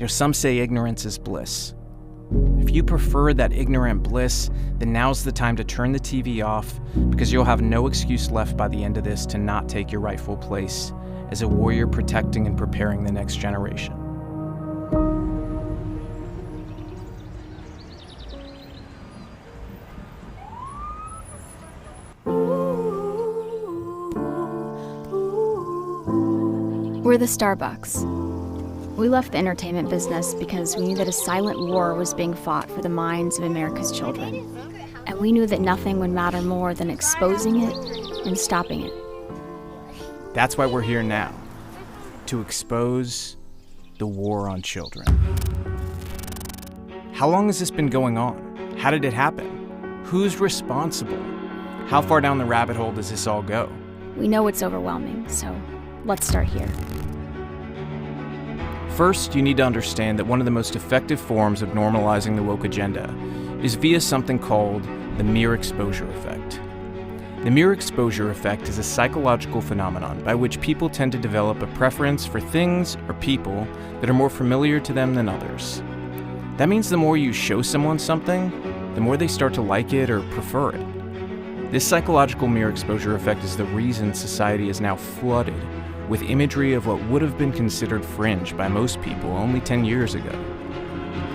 Some say ignorance is bliss. If you prefer that ignorant bliss, then now's the time to turn the TV off, because you'll have no excuse left by the end of this to not take your rightful place as a warrior protecting and preparing the next generation. We're the Starbucks. We left the entertainment business because we knew that a silent war was being fought for the minds of America's children. And we knew that nothing would matter more than exposing it and stopping it. That's why we're here now, to expose the war on children. How long has this been going on? How did it happen? Who's responsible? How far down the rabbit hole does this all go? We know it's overwhelming, so let's start here. First, you need to understand that one of the most effective forms of normalizing the woke agenda is via something called the mere exposure effect. The mere exposure effect is a psychological phenomenon by which people tend to develop a preference for things or people that are more familiar to them than others. That means the more you show someone something, the more they start to like it or prefer it. This psychological mere exposure effect is the reason society is now flooded with imagery of what would have been considered fringe by most people only 10 years ago.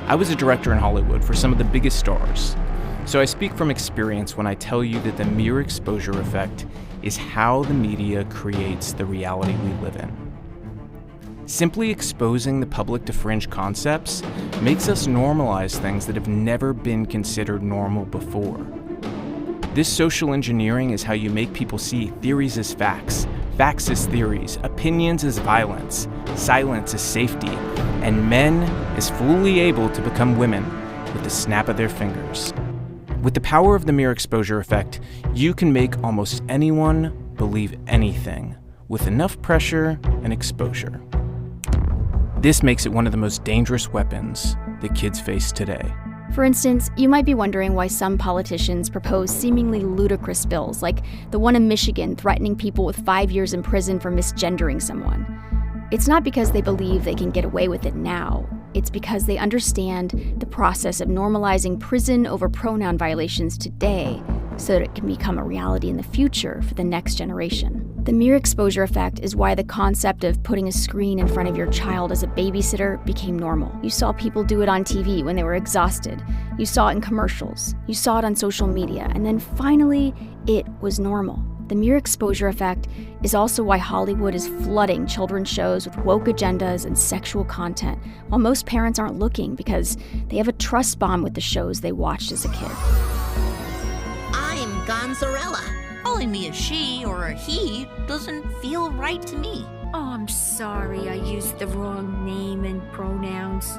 I was a director in Hollywood for some of the biggest stars, so I speak from experience when I tell you that the mere exposure effect is how the media creates the reality we live in. Simply exposing the public to fringe concepts makes us normalize things that have never been considered normal before. This social engineering is how you make people see theories as facts, facts as theories, opinions as violence, silence as safety, and men as fully able to become women with the snap of their fingers. With the power of the mere exposure effect, you can make almost anyone believe anything with enough pressure and exposure. This makes it one of the most dangerous weapons that kids face today. For instance, you might be wondering why some politicians propose seemingly ludicrous bills, like the one in Michigan threatening people with 5 years in prison for misgendering someone. It's not because they believe they can get away with it now. It's because they understand the process of normalizing prison over pronoun violations today so that it can become a reality in the future for the next generation. The mere exposure effect is why the concept of putting a screen in front of your child as a babysitter became normal. You saw people do it on TV when they were exhausted. You saw it in commercials. You saw it on social media. And then finally, it was normal. The mere exposure effect is also why Hollywood is flooding children's shows with woke agendas and sexual content, while most parents aren't looking because they have a trust bond with the shows they watched as a kid. I'm Gonzarella. Calling me a she or a he doesn't feel right to me. Oh, I'm sorry, I used the wrong name and pronouns.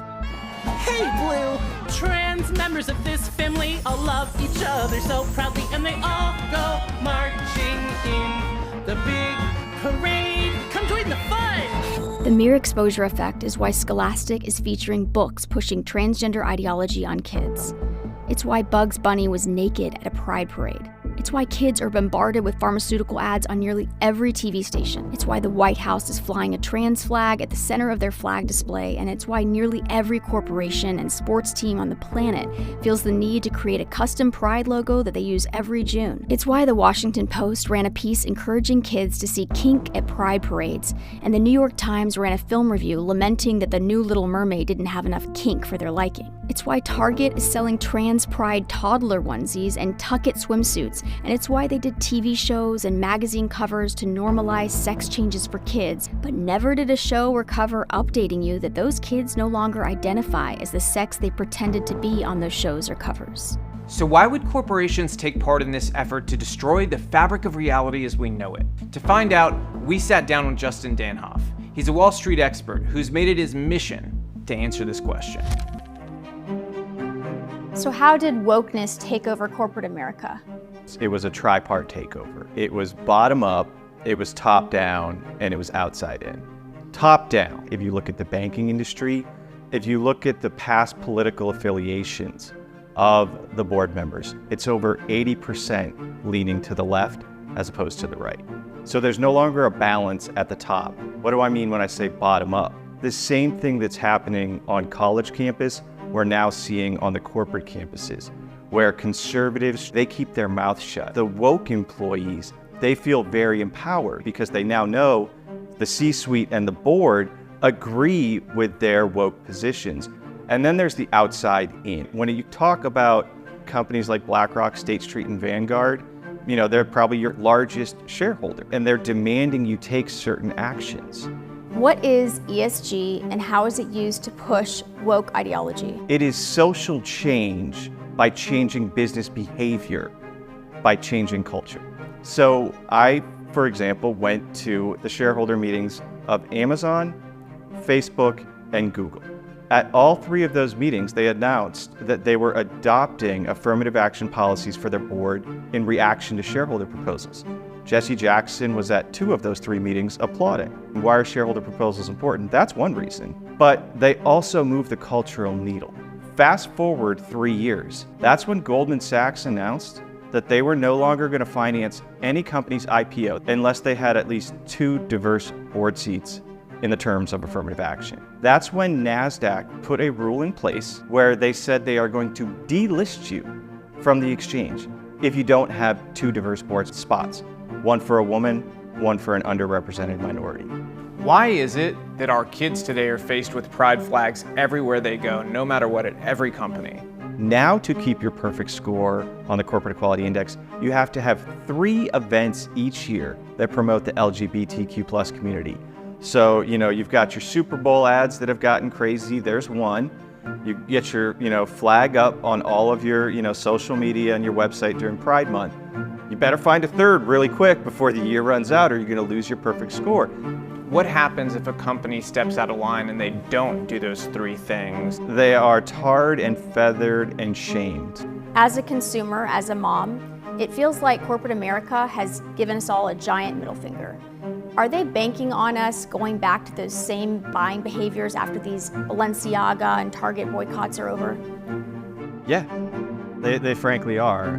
Hey, Blue! Trans members of this family all love each other so proudly, and they all go marching in the big parade. Come join the fun! The mere exposure effect is why Scholastic is featuring books pushing transgender ideology on kids. It's why Bugs Bunny was naked at a pride parade. It's why kids are bombarded with pharmaceutical ads on nearly every TV station. It's why the White House is flying a trans flag at the center of their flag display, and it's why nearly every corporation and sports team on the planet feels the need to create a custom pride logo that they use every June. It's why the Washington Post ran a piece encouraging kids to see kink at pride parades, and the New York Times ran a film review lamenting that the new Little Mermaid didn't have enough kink for their liking. It's why Target is selling trans pride toddler onesies and tuck-it swimsuits, and it's why they did TV shows and magazine covers to normalize sex changes for kids, but never did a show or cover updating you that those kids no longer identify as the sex they pretended to be on those shows or covers. So why would corporations take part in this effort to destroy the fabric of reality as we know it? To find out, we sat down with Justin Danhoff. He's a Wall Street expert who's made it his mission to answer this question. So how did wokeness take over corporate America? It was a tripart takeover. It was bottom up, it was top down, and it was outside in. Top down, if you look at the banking industry, if you look at the past political affiliations of the board members, it's over 80% leaning to the left as opposed to the right. So there's no longer a balance at the top. What do I mean when I say bottom up? The same thing that's happening on college campus, we're now seeing on the corporate campuses, where conservatives, they keep their mouth shut. The woke employees, they feel very empowered because they now know the C-suite and the board agree with their woke positions. And then there's the outside in. When you talk about companies like BlackRock, State Street, and Vanguard, you know, they're probably your largest shareholder, and they're demanding you take certain actions. What is ESG and how is it used to push woke ideology? It is social change by changing business behavior, by changing culture. So I, for example, went to the shareholder meetings of Amazon, Facebook, and Google. At all three of those meetings, they announced that they were adopting affirmative action policies for their board in reaction to shareholder proposals. Jesse Jackson was at 2 of those 3 meetings applauding. Why are shareholder proposals important? That's one reason. But they also move the cultural needle. Fast forward 3 years. That's when Goldman Sachs announced that they were no longer going to finance any company's IPO unless they had at least 2 diverse board seats in the terms of affirmative action. That's when NASDAQ put a rule in place where they said they are going to delist you from the exchange if you don't have 2 diverse board spots. 1 for a woman, 1 for an underrepresented minority. Why is it that our kids today are faced with pride flags everywhere they go, no matter what, at every company? Now, to keep your perfect score on the Corporate Equality Index, you have to have 3 events each year that promote the LGBTQ+ community. So, you know, you've got your Super Bowl ads that have gotten crazy. There's one. You get your, flag up on all of your, social media and your website during Pride Month. You better find a 3rd really quick before the year runs out, or you're going to lose your perfect score. What happens if a company steps out of line and they don't do those 3 things? They are tarred and feathered and shamed. As a consumer, as a mom, it feels like corporate America has given us all a giant middle finger. Are they banking on us going back to those same buying behaviors after these Balenciaga and Target boycotts are over? Yeah, they frankly are.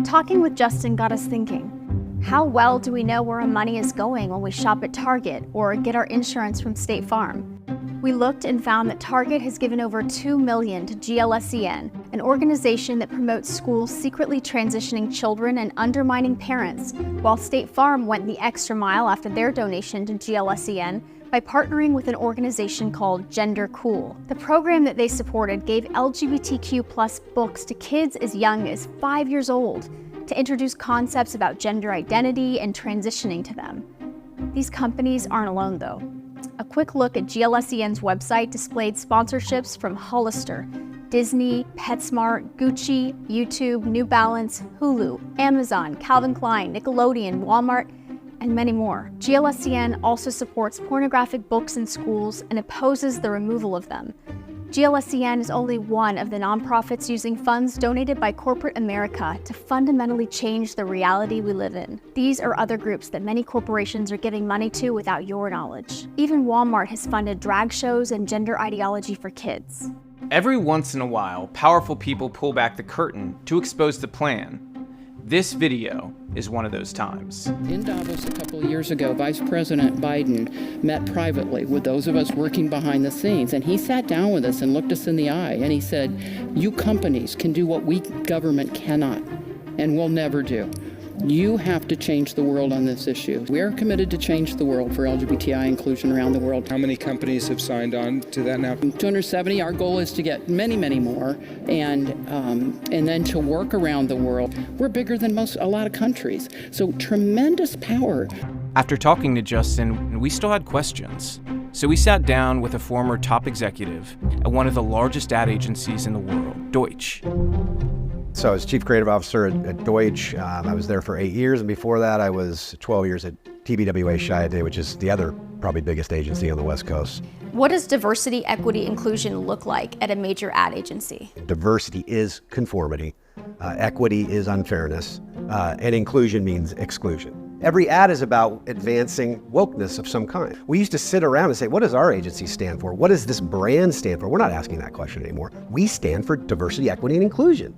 Talking with Justin got us thinking. How well do we know where our money is going when we shop at Target or get our insurance from State Farm? We looked and found that Target has given over $2 million to GLSEN, an organization that promotes schools secretly transitioning children and undermining parents, while State Farm went the extra mile after their donation to GLSEN by partnering with an organization called Gender Cool. The program that they supported gave LGBTQ+ books to kids as young as 5 years old to introduce concepts about gender identity and transitioning to them. These companies aren't alone, though. A quick look at GLSEN's website displayed sponsorships from Hollister, Disney, PetSmart, Gucci, YouTube, New Balance, Hulu, Amazon, Calvin Klein, Nickelodeon, Walmart, and many more. GLSEN also supports pornographic books in schools and opposes the removal of them. GLSEN is only one of the nonprofits using funds donated by corporate America to fundamentally change the reality we live in. These are other groups that many corporations are giving money to without your knowledge. Even Walmart has funded drag shows and gender ideology for kids. Every once in a while, powerful people pull back the curtain to expose the plan. This video is one of those times. In Davos a couple of years ago, Vice President Biden met privately with those of us working behind the scenes, and he sat down with us and looked us in the eye, and he said, "You companies can do what we government cannot and will never do. You have to change the world on this issue. We are committed to change the world for LGBTI inclusion around the world." How many companies have signed on to that now? 270. Our goal is to get many, many more, and then to work around the world. We're bigger than a lot of countries, so tremendous power. After talking to Justin, we still had questions. So we sat down with a former top executive at one of the largest ad agencies in the world, Deutsch. So I was Chief Creative Officer at Deutsch. I was there for 8 years, and before that I was 12 years at TBWA Chiat, which is the other probably biggest agency on the West Coast. What does diversity, equity, inclusion look like at a major ad agency? Diversity is conformity, equity is unfairness, and inclusion means exclusion. Every ad is about advancing wokeness of some kind. We used to sit around and say, what does our agency stand for? What does this brand stand for? We're not asking that question anymore. We stand for diversity, equity, and inclusion,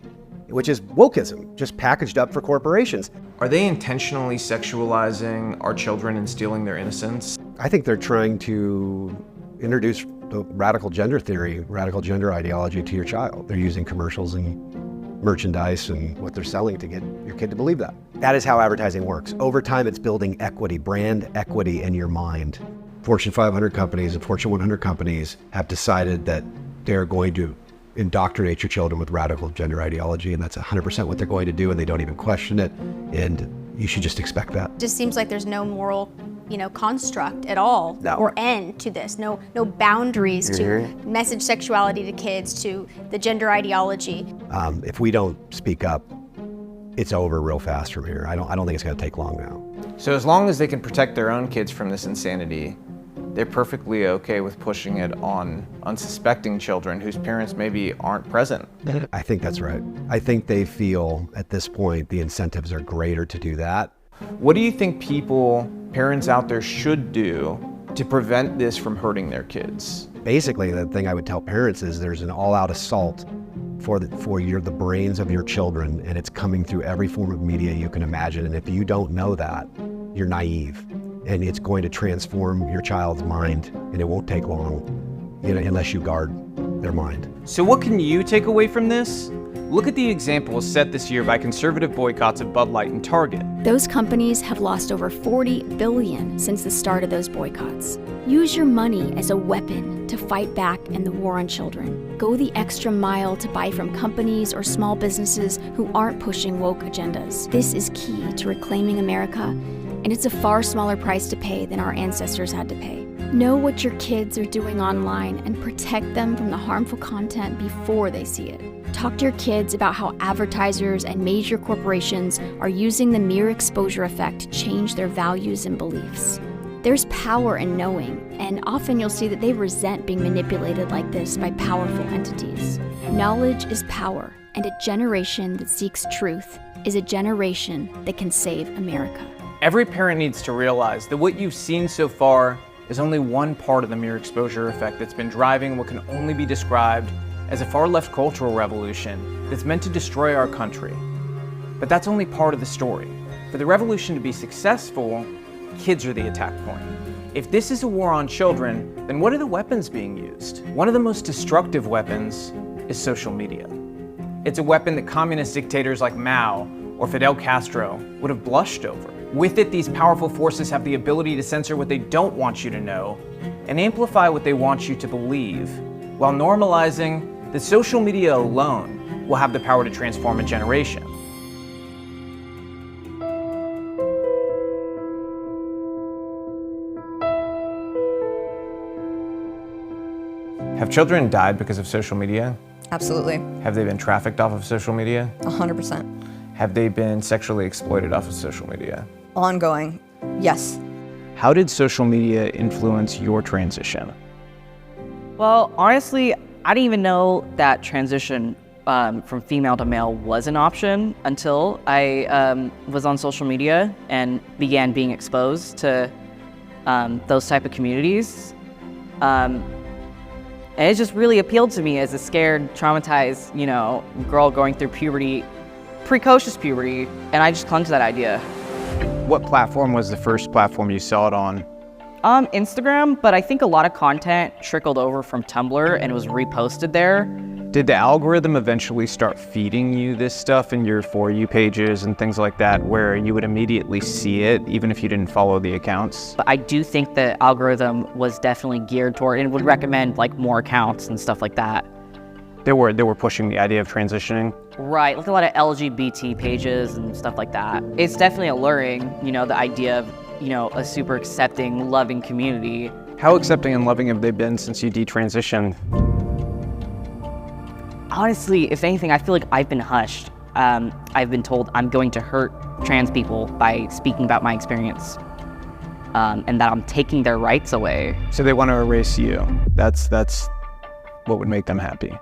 which is wokeism, just packaged up for corporations. Are they intentionally sexualizing our children and stealing their innocence? I think they're trying to introduce the radical gender theory, radical gender ideology to your child. They're using commercials and merchandise and what they're selling to get your kid to believe that. That is how advertising works. Over time, it's building equity, brand equity in your mind. Fortune 500 companies and Fortune 100 companies have decided that they're going to indoctrinate your children with radical gender ideology, and that's 100% what they're going to do, and they don't even question it, and you should just expect that. It just seems like there's no moral, construct at all, or end to this. No boundaries to message sexuality to kids, to the gender ideology. If we don't speak up, it's over real fast from here. I don't think it's going to take long now. So as long as they can protect their own kids from this insanity, they're perfectly okay with pushing it on unsuspecting children whose parents maybe aren't present. I think that's right. I think they feel at this point the incentives are greater to do that. What do you think parents out there should do to prevent this from hurting their kids? Basically, the thing I would tell parents is there's an all-out assault for the brains of your children, and it's coming through every form of media you can imagine. And if you don't know that, you're naive. And it's going to transform your child's mind, and it won't take long, unless you guard their mind. So what can you take away from this? Look at the examples set this year by conservative boycotts of Bud Light and Target. Those companies have lost over $40 billion since the start of those boycotts. Use your money as a weapon to fight back in the war on children. Go the extra mile to buy from companies or small businesses who aren't pushing woke agendas. This is key to reclaiming America, and it's a far smaller price to pay than our ancestors had to pay. Know what your kids are doing online and protect them from the harmful content before they see it. Talk to your kids about how advertisers and major corporations are using the mere exposure effect to change their values and beliefs. There's power in knowing, and often you'll see that they resent being manipulated like this by powerful entities. Knowledge is power, and a generation that seeks truth is a generation that can save America. Every parent needs to realize that what you've seen so far is only one part of the mere exposure effect that's been driving what can only be described as a far-left cultural revolution that's meant to destroy our country. But that's only part of the story. For the revolution to be successful, kids are the attack point. If this is a war on children, then what are the weapons being used? One of the most destructive weapons is social media. It's a weapon that communist dictators like Mao or Fidel Castro would have blushed over. With it, these powerful forces have the ability to censor what they don't want you to know and amplify what they want you to believe, while normalizing that social media alone will have the power to transform a generation. Have children died because of social media? Absolutely. Have they been trafficked off of social media? 100%. Have they been sexually exploited off of social media? Ongoing, yes. How did social media influence your transition? Well, honestly, I didn't even know that transition from female to male was an option until I was on social media and began being exposed to those type of communities. And it just really appealed to me as a scared, traumatized, girl going through puberty, precocious puberty, and I just clung to that idea. What platform was the first platform you saw it on? Instagram, but I think a lot of content trickled over from Tumblr and it was reposted there. Did the algorithm eventually start feeding you this stuff in your For You pages and things like that, where you would immediately see it, even if you didn't follow the accounts? But I do think the algorithm was definitely geared toward, and would recommend more accounts and stuff like that. They were pushing the idea of transitioning? Right, like a lot of LGBT pages and stuff like that. It's definitely alluring, the idea of, a super accepting, loving community. How accepting and loving have they been since you detransitioned? Honestly, if anything, I feel like I've been hushed. I've been told I'm going to hurt trans people by speaking about my experience, and that I'm taking their rights away. So they want to erase you. That's what would make them happy.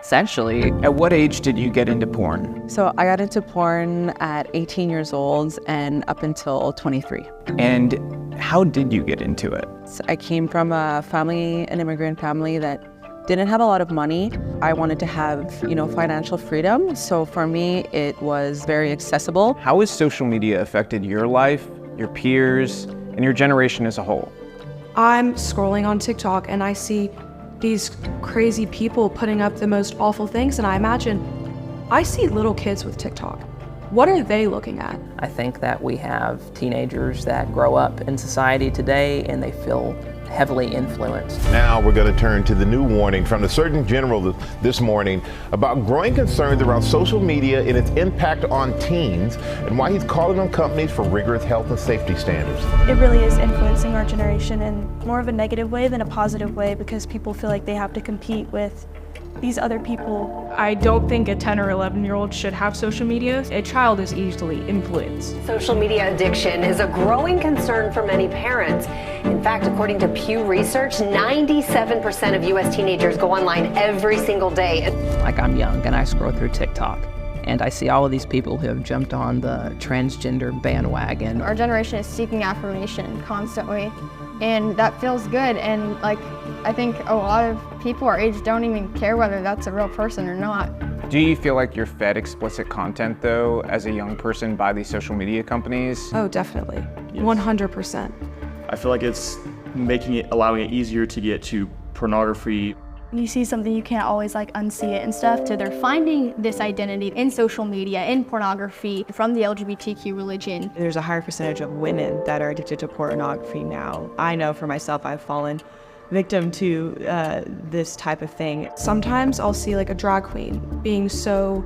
Essentially. At what age did you get into porn? So I got into porn at 18 years old and up until 23. And how did you get into it? So I came from an immigrant family that didn't have a lot of money. I wanted to have, financial freedom. So for me, it was very accessible. How has social media affected your life, your peers, and your generation as a whole. I'm scrolling on TikTok and I see these crazy people putting up the most awful things, and I imagine, I see little kids with TikTok. What are they looking at? I think that we have teenagers that grow up in society today and they feel heavily influenced. Now we're going to turn to the new warning from the Surgeon General this morning about growing concerns around social media and its impact on teens, and why he's calling on companies for rigorous health and safety standards. It really is influencing our generation in more of a negative way than a positive way, because people feel like they have to compete with these other people. I don't think a 10 or 11-year-old should have social media. A child is easily influenced. Social media addiction is a growing concern for many parents. In fact, according to Pew Research, 97% of U.S. teenagers go online every single day. Like, I'm young and I scroll through TikTok and I see all of these people who have jumped on the transgender bandwagon. Our generation is seeking affirmation constantly, and that feels good. And like, I think a lot of people our age don't even care whether that's a real person or not. Do you feel like you're fed explicit content, though, as a young person by these social media companies? Oh, definitely. Yes. 100%. I feel like it's allowing it easier to get to pornography. You see something, you can't always like unsee it and stuff. So they're finding this identity in social media, in pornography, from the LGBTQ religion. There's a higher percentage of women that are addicted to pornography now. I know for myself, I've fallen victim to this type of thing. Sometimes I'll see like a drag queen being so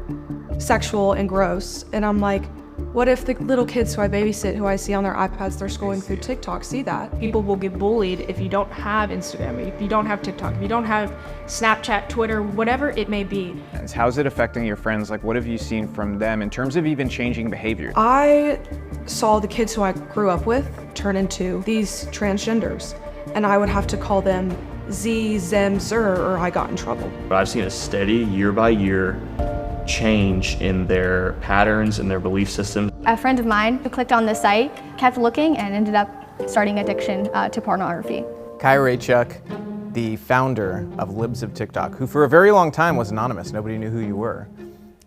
sexual and gross, and I'm like, what if the little kids who I babysit, who I see on their iPads, they're scrolling through TikTok, see that? People will get bullied if you don't have Instagram, if you don't have TikTok, if you don't have Snapchat, Twitter, whatever it may be. How's it affecting your friends? Like, what have you seen from them in terms of even changing behavior? I saw the kids who I grew up with turn into these transgenders, and I would have to call them Z, Zem, Zer, or I got in trouble. But I've seen a steady, year by year, change in their patterns and their belief systems. A friend of mine who clicked on the site kept looking and ended up starting addiction to pornography. Kai Raychuk, the founder of Libs of TikTok, who for a very long time was anonymous. Nobody knew who you were.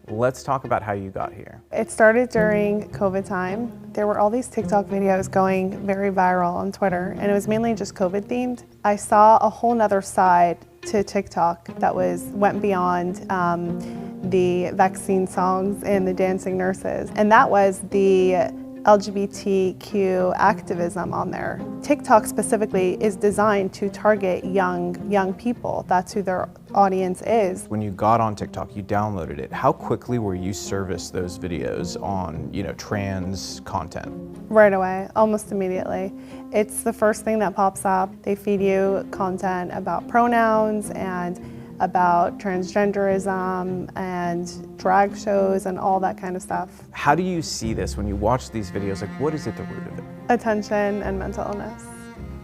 Let's talk about how you got here. It started during COVID time. There were all these TikTok videos going very viral on Twitter, and it was mainly just COVID themed. I saw a whole nother side to TikTok that went beyond the vaccine songs and the dancing nurses, and that was the LGBTQ activism on there. TikTok specifically is designed to target young people. That's who their audience is. When you got on TikTok, you downloaded it. How quickly were you serviced those videos on, trans content? Right away, almost immediately. It's the first thing that pops up. They feed you content about pronouns and about transgenderism and drag shows and all that kind of stuff. How do you see this when you watch these videos? Like, what is at the root of it? Attention and mental illness.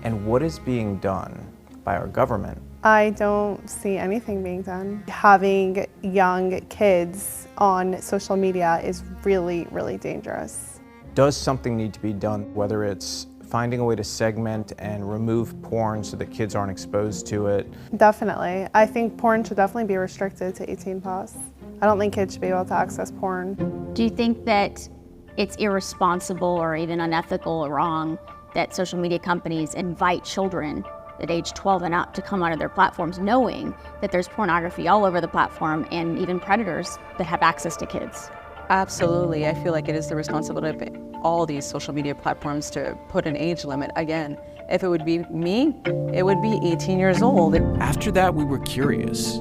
And what is being done by our government? I don't see anything being done. Having young kids on social media is really, really dangerous. Does something need to be done, whether it's finding a way to segment and remove porn so that kids aren't exposed to it? Definitely. I think porn should definitely be restricted to 18+. I don't think kids should be able to access porn. Do you think that it's irresponsible or even unethical or wrong that social media companies invite children at age 12 and up to come onto their platforms knowing that there's pornography all over the platform and even predators that have access to kids? Absolutely. I feel like it is the responsibility of all these social media platforms to put an age limit. Again, if it would be me, it would be 18 years old. After that, we were curious.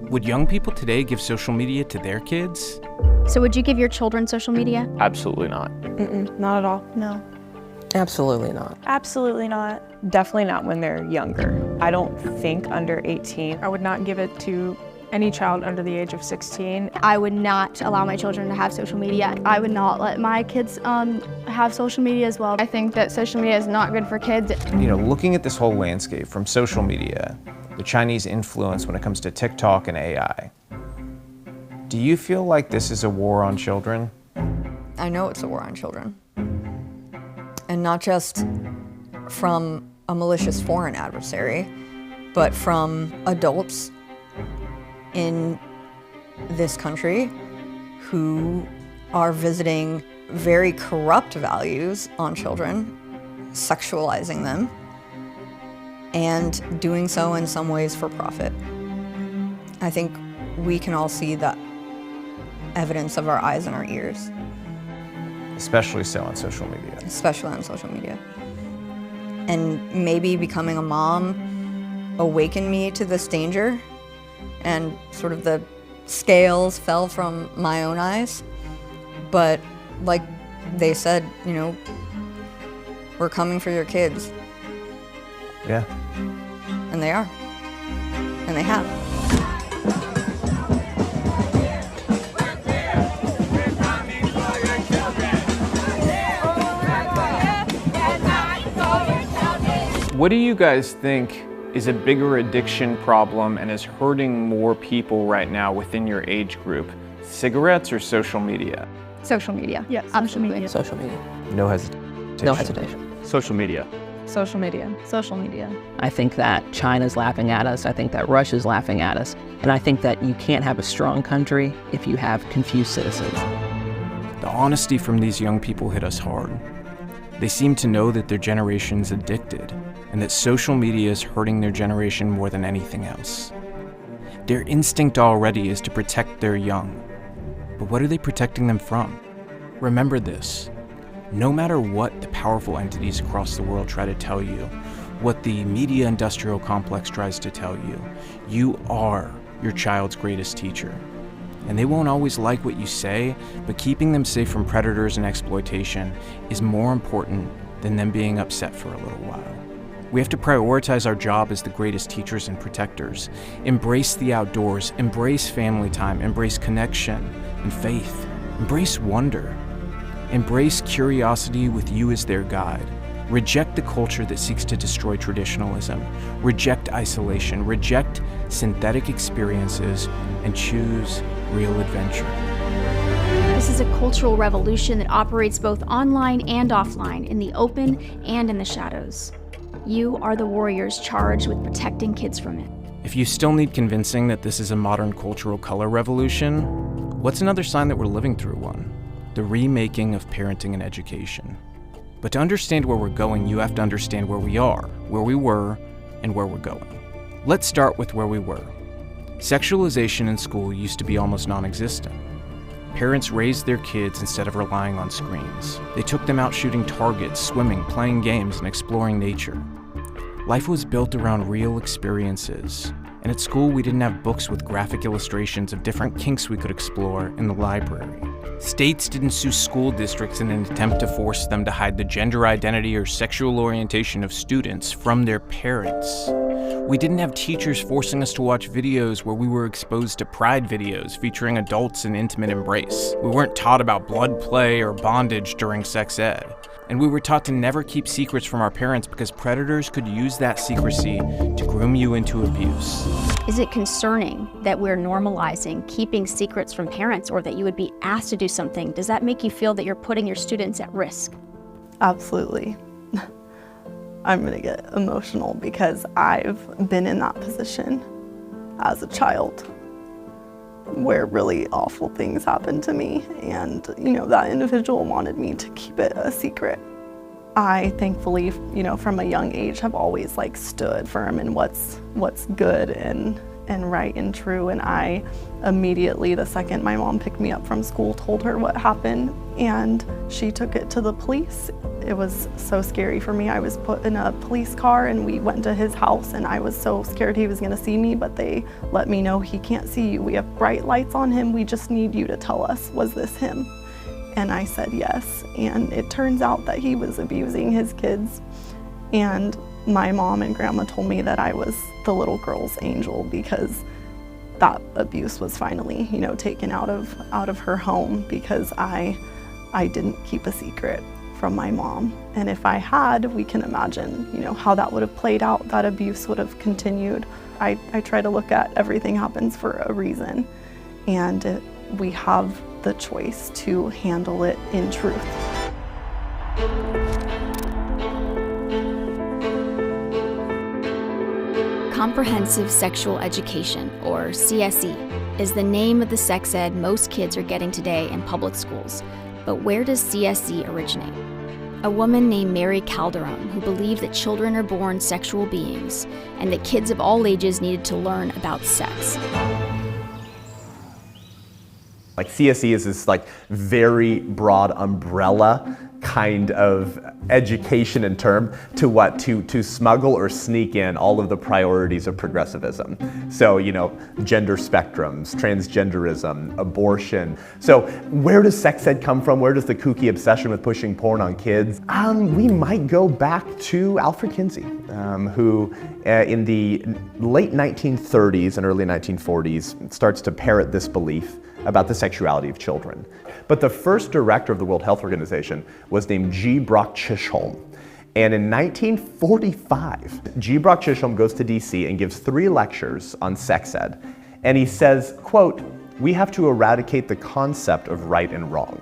Would young people today give social media to their kids? So would you give your children social media? Absolutely not. Not at all. No. Absolutely not. Absolutely not. Definitely not when they're younger. I don't think under 18. I would not give it to any child under the age of 16. I would not allow my children to have social media. I would not let my kids have social media as well. I think that social media is not good for kids. Looking at this whole landscape from social media, the Chinese influence when it comes to TikTok and AI, do you feel like this is a war on children? I know it's a war on children. And not just from a malicious foreign adversary, but from adults in this country who are visiting very corrupt values on children, sexualizing them, and doing so in some ways for profit. I think we can all see that evidence of our eyes and our ears. Especially so on social media. Especially on social media. And maybe becoming a mom awakened me to this danger, and sort of the scales fell from my own eyes. But like they said, you know, we're coming for your kids. Yeah. And they are. And they have. What do you guys think is a bigger addiction problem and is hurting more people right now within your age group? Cigarettes or social media? Social media. Yes, absolutely. Social media. No hesitation. No hesitation. Social media. Social media. Social media. I think that China's laughing at us. I think that Russia's laughing at us. And I think that you can't have a strong country if you have confused citizens. The honesty from these young people hit us hard. They seem to know that their generation's addicted, and that social media is hurting their generation more than anything else. Their instinct already is to protect their young. But what are they protecting them from? Remember this. No matter what the powerful entities across the world try to tell you, what the media industrial complex tries to tell you, you are your child's greatest teacher. And they won't always like what you say, but keeping them safe from predators and exploitation is more important than them being upset for a little while. We have to prioritize our job as the greatest teachers and protectors. Embrace the outdoors, embrace family time, embrace connection and faith, embrace wonder. Embrace curiosity with you as their guide. Reject the culture that seeks to destroy traditionalism. Reject isolation. Reject synthetic experiences and choose real adventure. This is a cultural revolution that operates both online and offline, in the open and in the shadows. You are the warriors charged with protecting kids from it. If you still need convincing that this is a modern cultural color revolution, what's another sign that we're living through one? The remaking of parenting and education. But to understand where we're going, you have to understand where we are, where we were, and where we're going. Let's start with where we were. Sexualization in school used to be almost non-existent. Parents raised their kids instead of relying on screens. They took them out shooting targets, swimming, playing games, and exploring nature. Life was built around real experiences. And at school, we didn't have books with graphic illustrations of different kinks we could explore in the library. States didn't sue school districts in an attempt to force them to hide the gender identity or sexual orientation of students from their parents. We didn't have teachers forcing us to watch videos where we were exposed to pride videos featuring adults in intimate embrace. We weren't taught about blood play or bondage during sex ed. And we were taught to never keep secrets from our parents because predators could use that secrecy to groom you into abuse. Is it concerning that we're normalizing keeping secrets from parents, or that you would be asked to do something? Does that make you feel that you're putting your students at risk? Absolutely. I'm gonna get emotional because I've been in that position as a child where really awful things happened to me, and that individual wanted me to keep it a secret. I thankfully, from a young age have always stood firm in what's good and right and true, and I immediately, the second my mom picked me up from school, told her what happened, and she took it to the police. It was so scary for me. I was put in a police car and we went to his house, and I was so scared he was gonna see me, but they let me know, he can't see you. We have bright lights on him. We just need you to tell us, was this him? And I said yes, and it turns out that he was abusing his kids. And my mom and grandma told me that I was the little girl's angel because that abuse was finally, taken out of her home because I didn't keep a secret from my mom. And if I had, we can imagine, how that would have played out. That abuse would have continued. I try to look at everything happens for a reason, and we have the choice to handle it in truth. Comprehensive Sexual Education, or CSE, is the name of the sex ed most kids are getting today in public schools. But where does CSE originate? a woman named Mary Calderon who believed that children are born sexual beings and that kids of all ages needed to learn about sex. Like CSE is this like very broad umbrella kind of education and term to what? To smuggle or sneak in all of the priorities of progressivism. So, you know, gender spectrums, transgenderism, abortion. So where does sex ed come from? Where does the kooky obsession with pushing porn on kids? We might go back to Alfred Kinsey, who in the late 1930s and early 1940s starts to parrot this belief about the sexuality of children. But the first director of the World Health Organization was named G. Brock Chisholm. And in 1945, G. Brock Chisholm goes to DC and gives 3 lectures on sex ed. And he says, quote, "We have to eradicate the concept of right and wrong."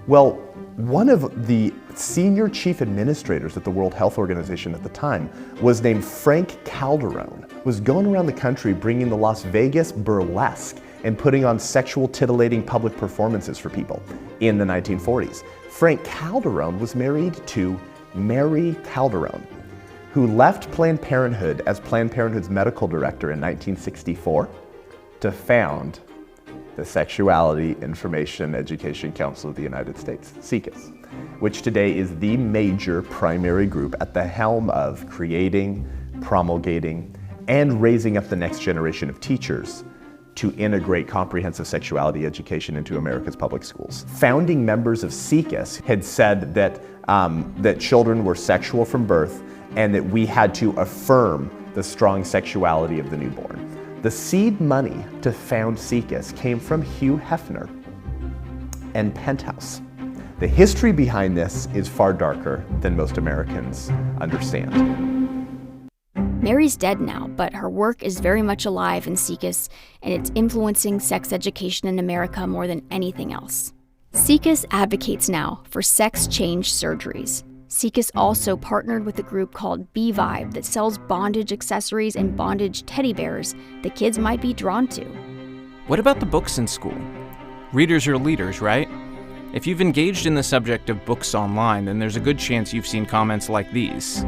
Well, one of the senior chief administrators at the World Health Organization at the time was named Frank Calderon, was going around the country bringing the Las Vegas burlesque and putting on sexual titillating public performances for people in the 1940s. Frank Calderon was married to Mary Calderon, who left Planned Parenthood as Planned Parenthood's medical director in 1964 to found the Sexuality Information Education Council of the United States, SIECUS, which today is the major primary group at the helm of creating, promulgating, and raising up the next generation of teachers to integrate comprehensive sexuality education into America's public schools. Founding members of SIECUS had said that, that children were sexual from birth and that we had to affirm the strong sexuality of the newborn. The seed money to found SIECUS came from Hugh Hefner and Penthouse. The history behind this is far darker than most Americans understand. Mary's dead now, but her work is very much alive in SIECUS, and it's influencing sex education in America more than anything else. SIECUS advocates now for sex change surgeries. SIECUS also partnered with a group called B-Vibe that sells bondage accessories and bondage teddy bears that kids might be drawn to. What about the books in school? Readers are leaders, right? If you've engaged in the subject of books online, then there's a good chance you've seen comments like these.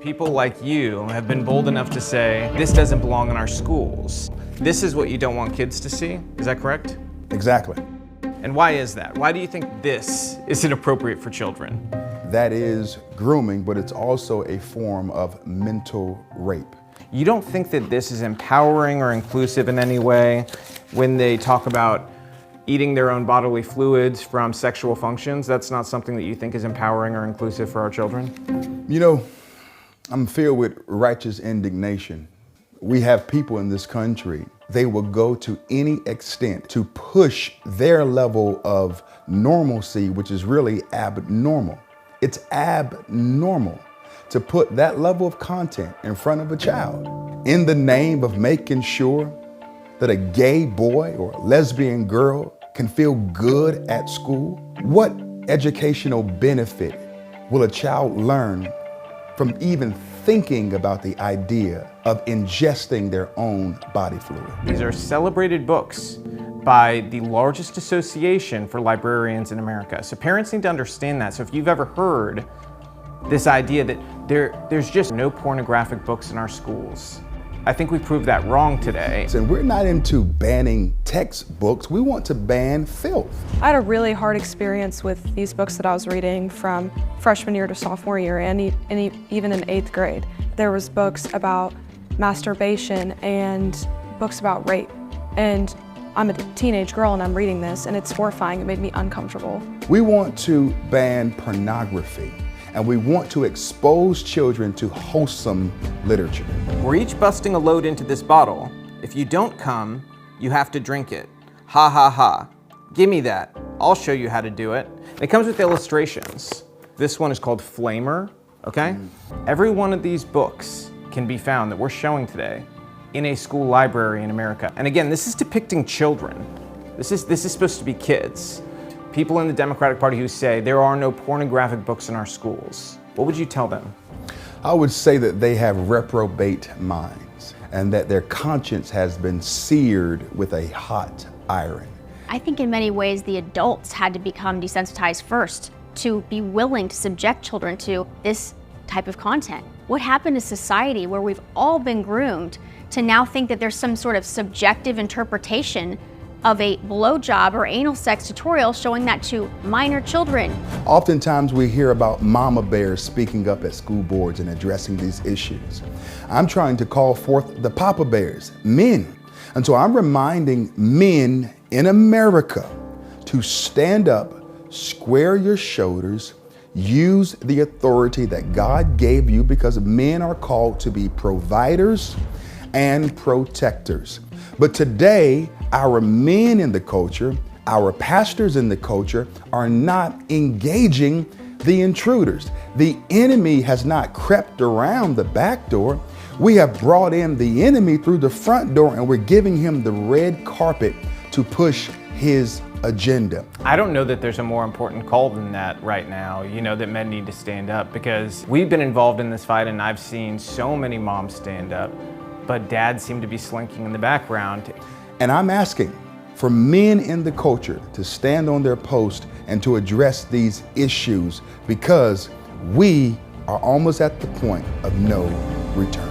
People like you have been bold enough to say, this doesn't belong in our schools. This is what you don't want kids to see, is that correct? Exactly. And why is that? Why do you think this is inappropriate for children? That is grooming, but it's also a form of mental rape. You don't think that this is empowering or inclusive in any way when they talk about eating their own bodily fluids from sexual functions? That's not something that you think is empowering or inclusive for our children? You know, I'm filled with righteous indignation. We have people in this country, they will go to any extent to push their level of normalcy, which is really abnormal. It's abnormal to put that level of content in front of a child in the name of making sure that a gay boy or a lesbian girl can feel good at school. What educational benefit will a child learn from even thinking about the idea of ingesting their own body fluid? These are celebrated books by the largest association for librarians in America. So parents need to understand that. So if you've ever heard this idea that there's just no pornographic books in our schools, I think we proved that wrong today. And we're not into banning textbooks, we want to ban filth. I had a really hard experience with these books that I was reading from freshman year to sophomore year and even in 8th grade. There was books about masturbation and books about rape. And I'm a teenage girl and I'm reading this and it's horrifying, it made me uncomfortable. We want to ban pornography. And we want to expose children to wholesome literature. We're each busting a load into this bottle. If you don't come, you have to drink it. Ha ha ha. Give me that. I'll show you how to do it. It comes with illustrations. This one is called Flamer, okay? Every one of these books can be found that we're showing today in a school library in America. And again, this is depicting children. This is supposed to be kids. People in the Democratic Party who say there are no pornographic books in our schools. What would you tell them? I would say that they have reprobate minds and that their conscience has been seared with a hot iron. I think in many ways the adults had to become desensitized first to be willing to subject children to this type of content. What happened to society where we've all been groomed to now think that there's some sort of subjective interpretation of a blowjob or anal sex tutorial showing that to minor children? Oftentimes we hear about mama bears speaking up at school boards and addressing these issues. I'm trying to call forth the papa bears, men. And so I'm reminding men in America to stand up, square your shoulders, use the authority that God gave you, because men are called to be providers and protectors. But today, our men in the culture, our pastors in the culture are not engaging the intruders. The enemy has not crept around the back door. We have brought in the enemy through the front door, and we're giving him the red carpet to push his agenda. I don't know that there's a more important call than that right now, that men need to stand up, because we've been involved in this fight and I've seen so many moms stand up, but dads seem to be slinking in the background. And I'm asking for men in the culture to stand on their post and to address these issues, because we are almost at the point of no return.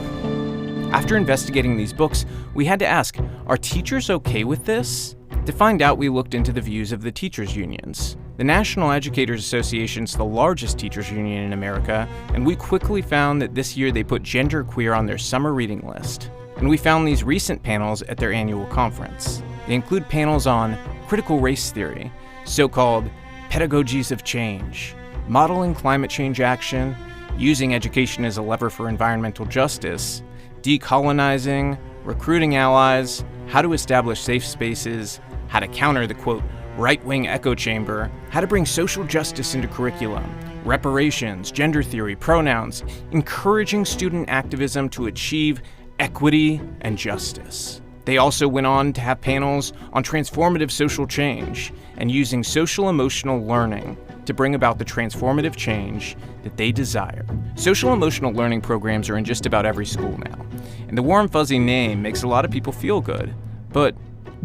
After investigating these books, we had to ask, are teachers okay with this? To find out, we looked into the views of the teachers' unions. The National Educators Association is the largest teachers' union in America, and we quickly found that this year they put genderqueer on their summer reading list. And we found these recent panels at their annual conference. They include panels on critical race theory, so-called pedagogies of change, modeling climate change action, using education as a lever for environmental justice, decolonizing, recruiting allies, how to establish safe spaces, how to counter the, quote, right-wing echo chamber, how to bring social justice into curriculum, reparations, gender theory, pronouns, encouraging student activism to achieve equity and justice. They also went on to have panels on transformative social change and using social-emotional learning to bring about the transformative change that they desire. Social-emotional learning programs are in just about every school now, and the warm fuzzy name makes a lot of people feel good, but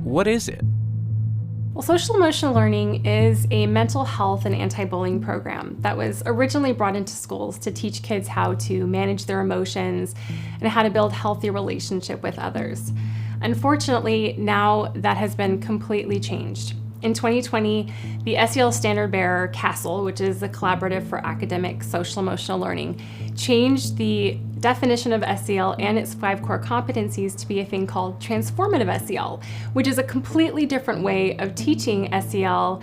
what is it? Well, social emotional learning is a mental health and anti-bullying program that was originally brought into schools to teach kids how to manage their emotions and how to build healthy relationship with others. Unfortunately, now that has been completely changed. In 2020, the SEL standard bearer, CASEL, which is a collaborative for academic social emotional learning, changed the definition of SEL and its 5 core competencies to be a thing called transformative SEL, which is a completely different way of teaching SEL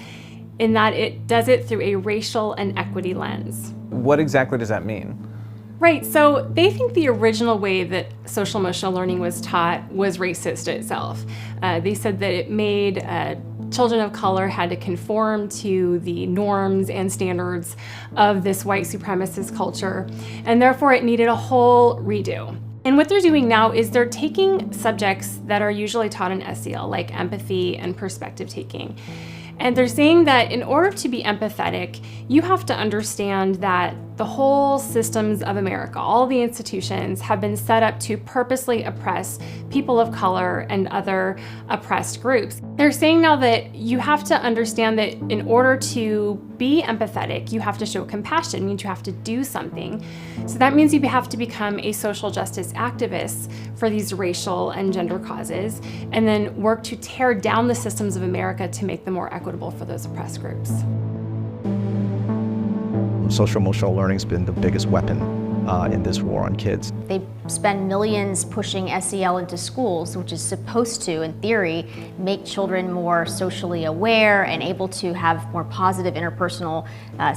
in that it does it through a racial and equity lens. What exactly does that mean? Right, so they think the original way that social emotional learning was taught was racist itself. They said that it made children of color had to conform to the norms and standards of this white supremacist culture, and therefore it needed a whole redo. And what they're doing now is they're taking subjects that are usually taught in SEL, like empathy and perspective taking. And they're saying that in order to be empathetic, you have to understand that the whole systems of America, all the institutions, have been set up to purposely oppress people of color and other oppressed groups. They're saying now that you have to understand that in order to be empathetic, you have to show compassion, means you have to do something. So that means you have to become a social justice activist for these racial and gender causes, and then work to tear down the systems of America to make them more equitable for those oppressed groups. Social emotional learning has been the biggest weapon in this war on kids. They spend millions pushing SEL into schools, which is supposed to, in theory, make children more socially aware and able to have more positive interpersonal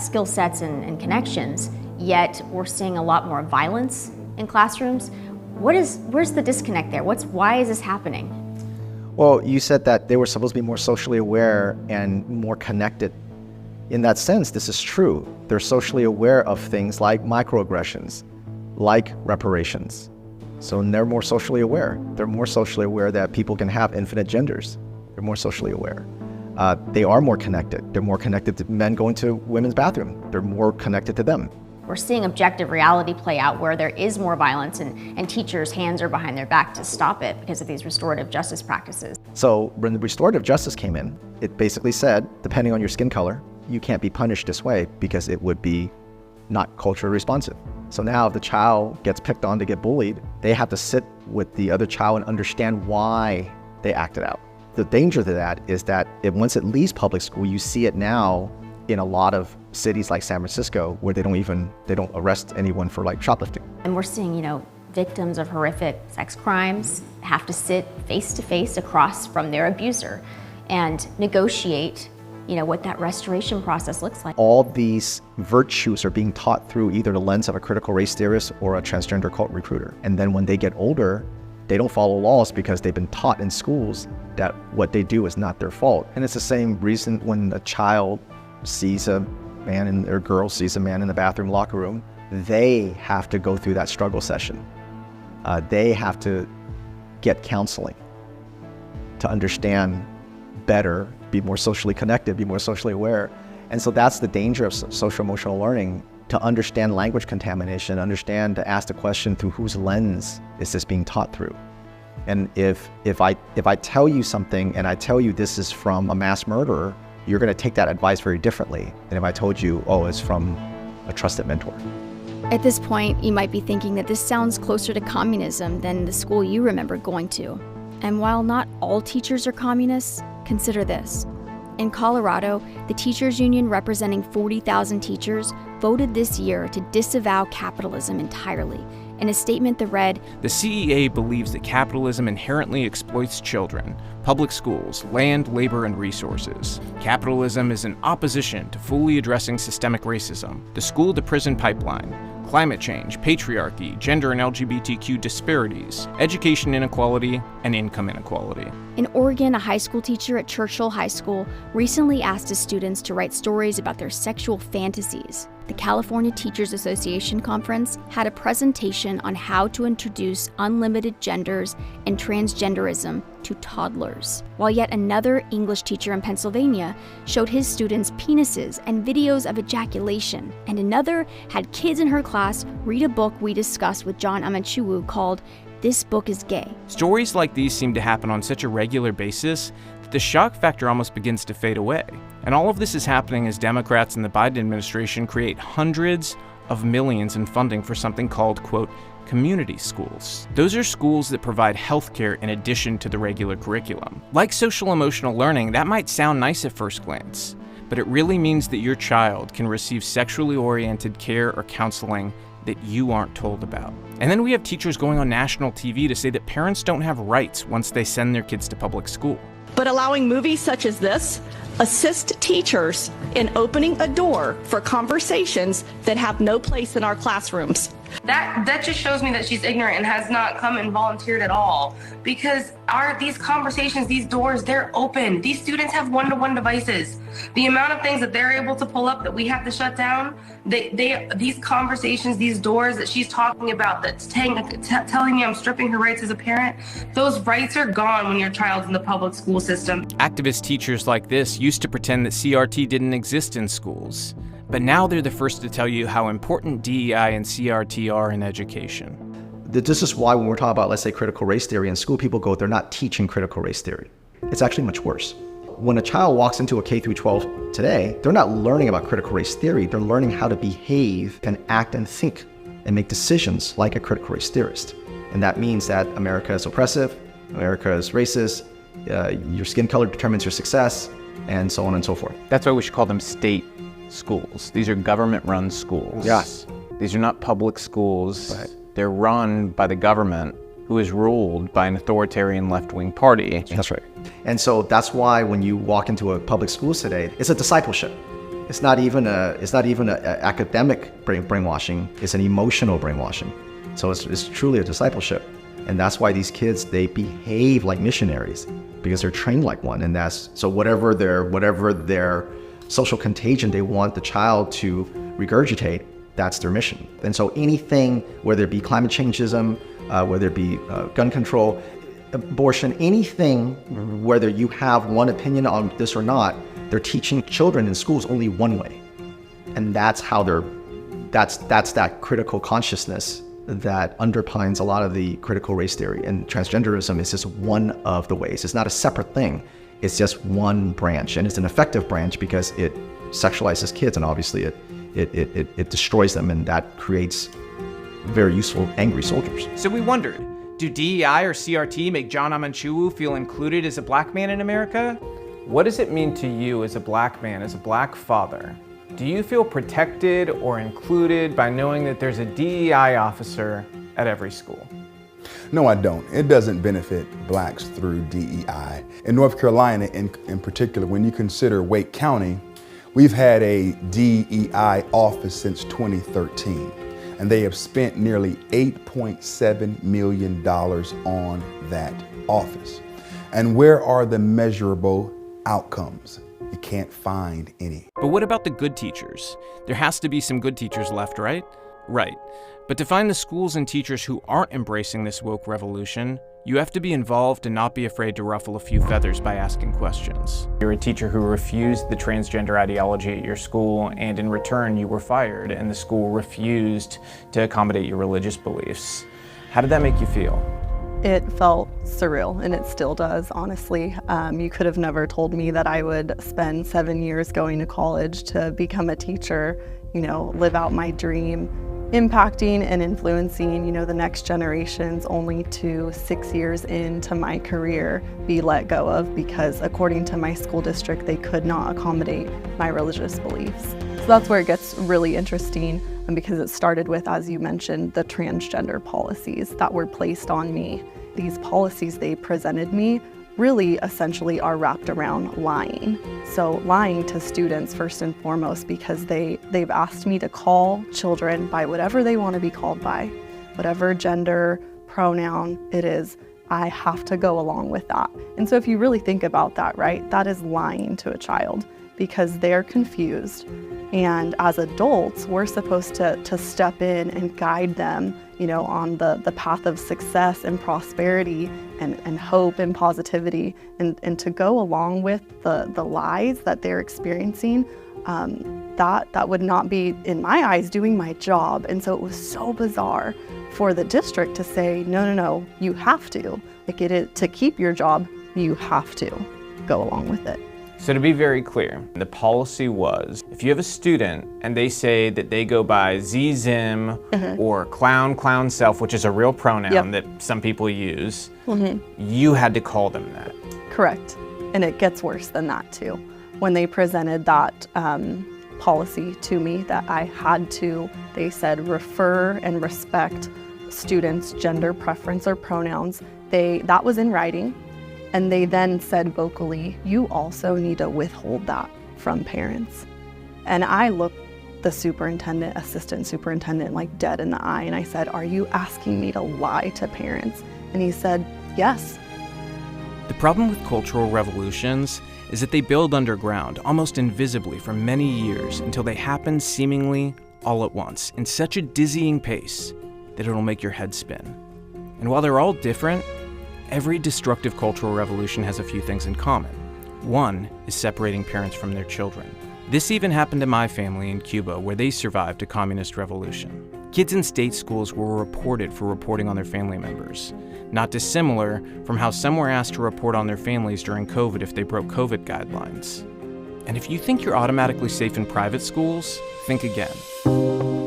skill sets and connections. Yet we're seeing a lot more violence in classrooms. Where's the disconnect there? Why is this happening? Well, you said that they were supposed to be more socially aware and more connected. In that sense, this is true. They're socially aware of things like microaggressions, like reparations. So they're more socially aware. They're more socially aware that people can have infinite genders. They're more socially aware. They are more connected. They're more connected to men going to women's bathroom. They're more connected to them. We're seeing objective reality play out where there is more violence and teachers' hands are behind their back to stop it because of these restorative justice practices. So when the restorative justice came in, it basically said, depending on your skin color, you can't be punished this way because it would be not culturally responsive. So now if the child gets picked on to get bullied, they have to sit with the other child and understand why they acted out. The danger to that is that once it leaves public school, you see it now in a lot of cities like San Francisco where they don't arrest anyone for like shoplifting. And we're seeing, victims of horrific sex crimes have to sit face to face across from their abuser and negotiate, what that restoration process looks like. All these virtues are being taught through either the lens of a critical race theorist or a transgender cult recruiter. And then when they get older, they don't follow laws because they've been taught in schools that what they do is not their fault. And it's the same reason when a child sees a man or girl sees a man in the bathroom locker room, they have to go through that struggle session. They have to get counseling to understand better, be more socially connected, be more socially aware. And so that's the danger of social emotional learning, to understand language contamination, understand to ask the question through whose lens is this being taught through. And if I tell you something and I tell you this is from a mass murderer, you're going to take that advice very differently than if I told you, oh, it's from a trusted mentor. At this point, you might be thinking that this sounds closer to communism than the school you remember going to. And while not all teachers are communists, consider this. In Colorado, the teachers union representing 40,000 teachers voted this year to disavow capitalism entirely. In a statement that read, "The CEA believes that capitalism inherently exploits children, public schools, land, labor, and resources. Capitalism is in opposition to fully addressing systemic racism, the school-to-prison pipeline, climate change, patriarchy, gender and LGBTQ disparities, education inequality, and income inequality." In Oregon, a high school teacher at Churchill High School recently asked his students to write stories about their sexual fantasies. The California Teachers Association Conference had a presentation on how to introduce unlimited genders and transgenderism to toddlers, while yet another English teacher in Pennsylvania showed his students penises and videos of ejaculation, and another had kids in her class read a book we discussed with John Amachuwu called "This Book is Gay." Stories like these seem to happen on such a regular basis that the shock factor almost begins to fade away. And all of this is happening as Democrats and the Biden administration create hundreds of millions in funding for something called, quote, community schools. Those are schools that provide healthcare in addition to the regular curriculum. Like social emotional learning, that might sound nice at first glance, but it really means that your child can receive sexually oriented care or counseling that you aren't told about. And then we have teachers going on national TV to say that parents don't have rights once they send their kids to public school. But allowing movies such as this assist teachers in opening a door for conversations that have no place in our classrooms. That just shows me that she's ignorant and has not come and volunteered at all. Because these conversations, these doors, they're open. These students have one-to-one devices. The amount of things that they're able to pull up that we have to shut down, these conversations, these doors that she's talking about, that's telling me I'm stripping her rights as a parent, those rights are gone when your child's in the public school system. Activist teachers like this used to pretend that CRT didn't exist in schools, but now they're the first to tell you how important DEI and CRT are in education. This is why when we're talking about, let's say, critical race theory in school, people go, they're not teaching critical race theory. It's actually much worse. When a child walks into a K through 12 today, they're not learning about critical race theory, they're learning how to behave and act and think and make decisions like a critical race theorist. And that means that America is oppressive, America is racist, your skin color determines your success, and so on and so forth. That's why we should call them state schools. These are government-run schools. Yes. These are not public schools. Right. They're run by the government, who is ruled by an authoritarian left-wing party. That's right. And so that's why when you walk into a public school today, it's a discipleship. It's not even a academic brainwashing. It's an emotional brainwashing. So it's truly a discipleship. And that's why these kids, they behave like missionaries because they're trained like one. And so whatever their social contagion they want the child to regurgitate, that's their mission. And so anything, whether it be climate changeism, whether it be gun control, abortion, anything, whether you have one opinion on this or not, they're teaching children in schools only one way. And that's how that's that critical consciousness that underpins a lot of the critical race theory. And transgenderism is just one of the ways. It's not a separate thing. It's just one branch, and it's an effective branch because it sexualizes kids, and obviously it destroys them, and that creates very useful angry soldiers. So we wondered, do DEI or CRT make John Amanchuwu feel included as a black man in America? What does it mean to you as a black man, as a black father? Do you feel protected or included by knowing that there's a DEI officer at every school? No, I don't. It doesn't benefit blacks through DEI. In North Carolina, in particular, when you consider Wake County, we've had a DEI office since 2013, and they have spent nearly $8.7 million on that office. And where are the measurable outcomes? You can't find any. But what about the good teachers? There has to be some good teachers left, right? Right. But to find the schools and teachers who aren't embracing this woke revolution, you have to be involved and not be afraid to ruffle a few feathers by asking questions. You're a teacher who refused the transgender ideology at your school, and in return you were fired, and the school refused to accommodate your religious beliefs. How did that make you feel? It felt surreal, and it still does, honestly. You could have never told me that I would spend 7 years going to college to become a teacher, live out my dream, impacting and influencing, the next generations, only to 6 years into my career be let go of because according to my school district, they could not accommodate my religious beliefs. So that's where it gets really interesting, because it started with, as you mentioned, the transgender policies that were placed on me. These policies they presented me really essentially are wrapped around lying. So lying to students first and foremost, because they've asked me to call children by whatever they want to be called by, whatever gender, pronoun it is, I have to go along with that. And so if you really think about that, right, that is lying to a child because they're confused. And as adults, we're supposed to step in and guide them, on the path of success and prosperity and hope and positivity, and to go along with the lies that they're experiencing, that would not be, in my eyes, doing my job. And so it was so bizarre for the district to say, no, you have to. To keep your job, you have to go along with it. So to be very clear, the policy was, if you have a student and they say that they go by ZZim or clown self, which is a real pronoun that some people use, you had to call them that. Correct. And it gets worse than that too. When they presented that policy to me that I had to, they said, refer and respect students' gender preference or pronouns. That was in writing. And they then said vocally, you also need to withhold that from parents. And I looked the superintendent, assistant superintendent, dead in the eye, and I said, are you asking me to lie to parents? And he said, yes. The problem with cultural revolutions is that they build underground, almost invisibly for many years, until they happen seemingly all at once, in such a dizzying pace that it'll make your head spin. And while they're all different, every destructive cultural revolution has a few things in common. One is separating parents from their children. This even happened to my family in Cuba, where they survived a communist revolution. Kids in state schools were reported for reporting on their family members, not dissimilar from how some were asked to report on their families during COVID if they broke COVID guidelines. And if you think you're automatically safe in private schools, think again.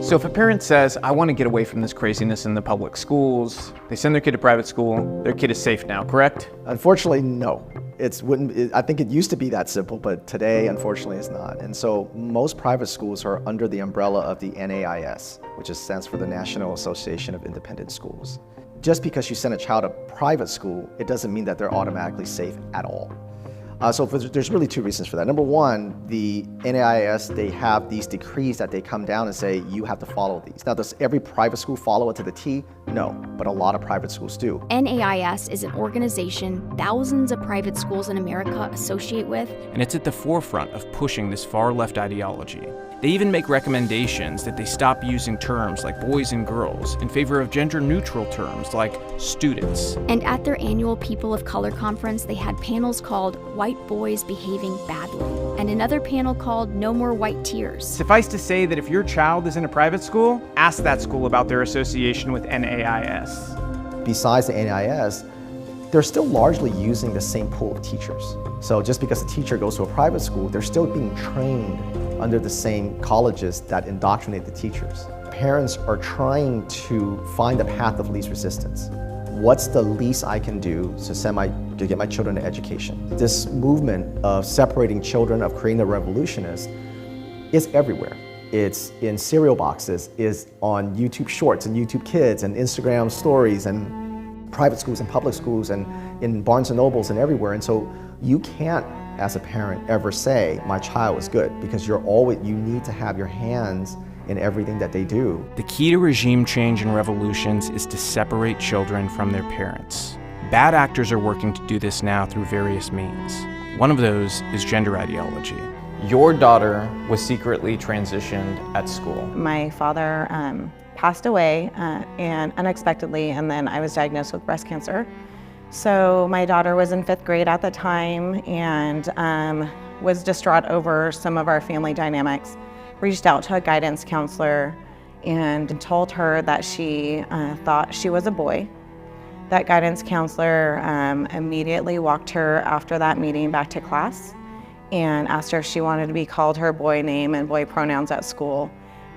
So if a parent says, I want to get away from this craziness in the public schools, they send their kid to private school, their kid is safe now, correct? Unfortunately, no. I think it used to be that simple, but today, unfortunately, it's not. And so most private schools are under the umbrella of the NAIS, which stands for the National Association of Independent Schools. Just because you send a child to private school, it doesn't mean that they're automatically safe at all. There's really two reasons for that. Number one, the NAIS, they have these decrees that they come down and say, you have to follow these. Now, does every private school follow it to the T? No, but a lot of private schools do. NAIS is an organization thousands of private schools in America associate with. And it's at the forefront of pushing this far-left ideology. They even make recommendations that they stop using terms like boys and girls in favor of gender-neutral terms like students. And at their annual People of Color conference, they had panels called White Boys Behaving Badly, and another panel called No More White Tears. Suffice to say that if your child is in a private school, ask that school about their association with NAIS. Besides the NAIS, they're still largely using the same pool of teachers. So just because a teacher goes to a private school, they're still being trained under the same colleges that indoctrinate the teachers. Parents are trying to find the path of least resistance. What's the least I can do to get my children an education? This movement of separating children, of creating the revolutionists, is everywhere. It's in cereal boxes, is on YouTube Shorts and YouTube Kids and Instagram Stories and private schools and public schools and in Barnes & Nobles and everywhere. And so you can't, as a parent, ever say, my child is good, because you need to have your hands in everything that they do. The key to regime change and revolutions is to separate children from their parents. Bad actors are working to do this now through various means. One of those is gender ideology. Your daughter was secretly transitioned at school. My father passed away and unexpectedly, and then I was diagnosed with breast cancer. So my daughter was in 5th grade at the time and was distraught over some of our family dynamics. Reached out to a guidance counselor and told her that she thought she was a boy. That guidance counselor immediately walked her after that meeting back to class and asked her if she wanted to be called her boy name and boy pronouns at school,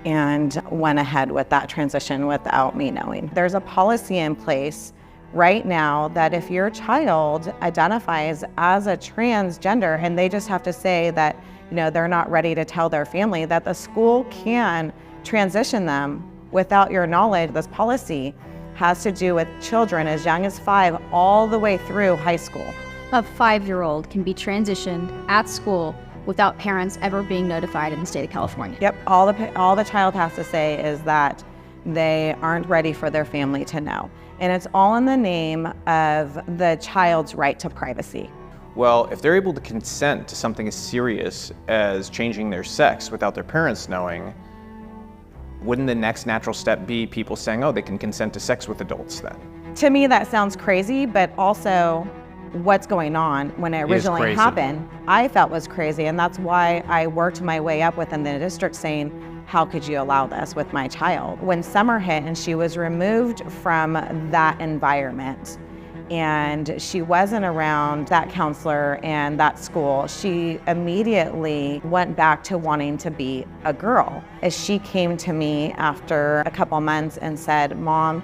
and went ahead with that transition without me knowing. There's a policy in place right now that if your child identifies as a transgender and they just have to say that they're not ready to tell their family, that the school can transition them without your knowledge. This policy has to do with children as young as 5 all the way through high school. A 5-year-old can be transitioned at school without parents ever being notified in the state of California. Yep, all the child has to say is that they aren't ready for their family to know. And it's all in the name of the child's right to privacy. Well, if they're able to consent to something as serious as changing their sex without their parents knowing, wouldn't the next natural step be people saying, oh, they can consent to sex with adults then? To me, that sounds crazy, but also what's going on when it originally happened, I felt was crazy. And that's why I worked my way up within the district saying, how could you allow this with my child? When summer hit and she was removed from that environment, and she wasn't around that counselor and that school, she immediately went back to wanting to be a girl. As she came to me after a couple months and said, Mom,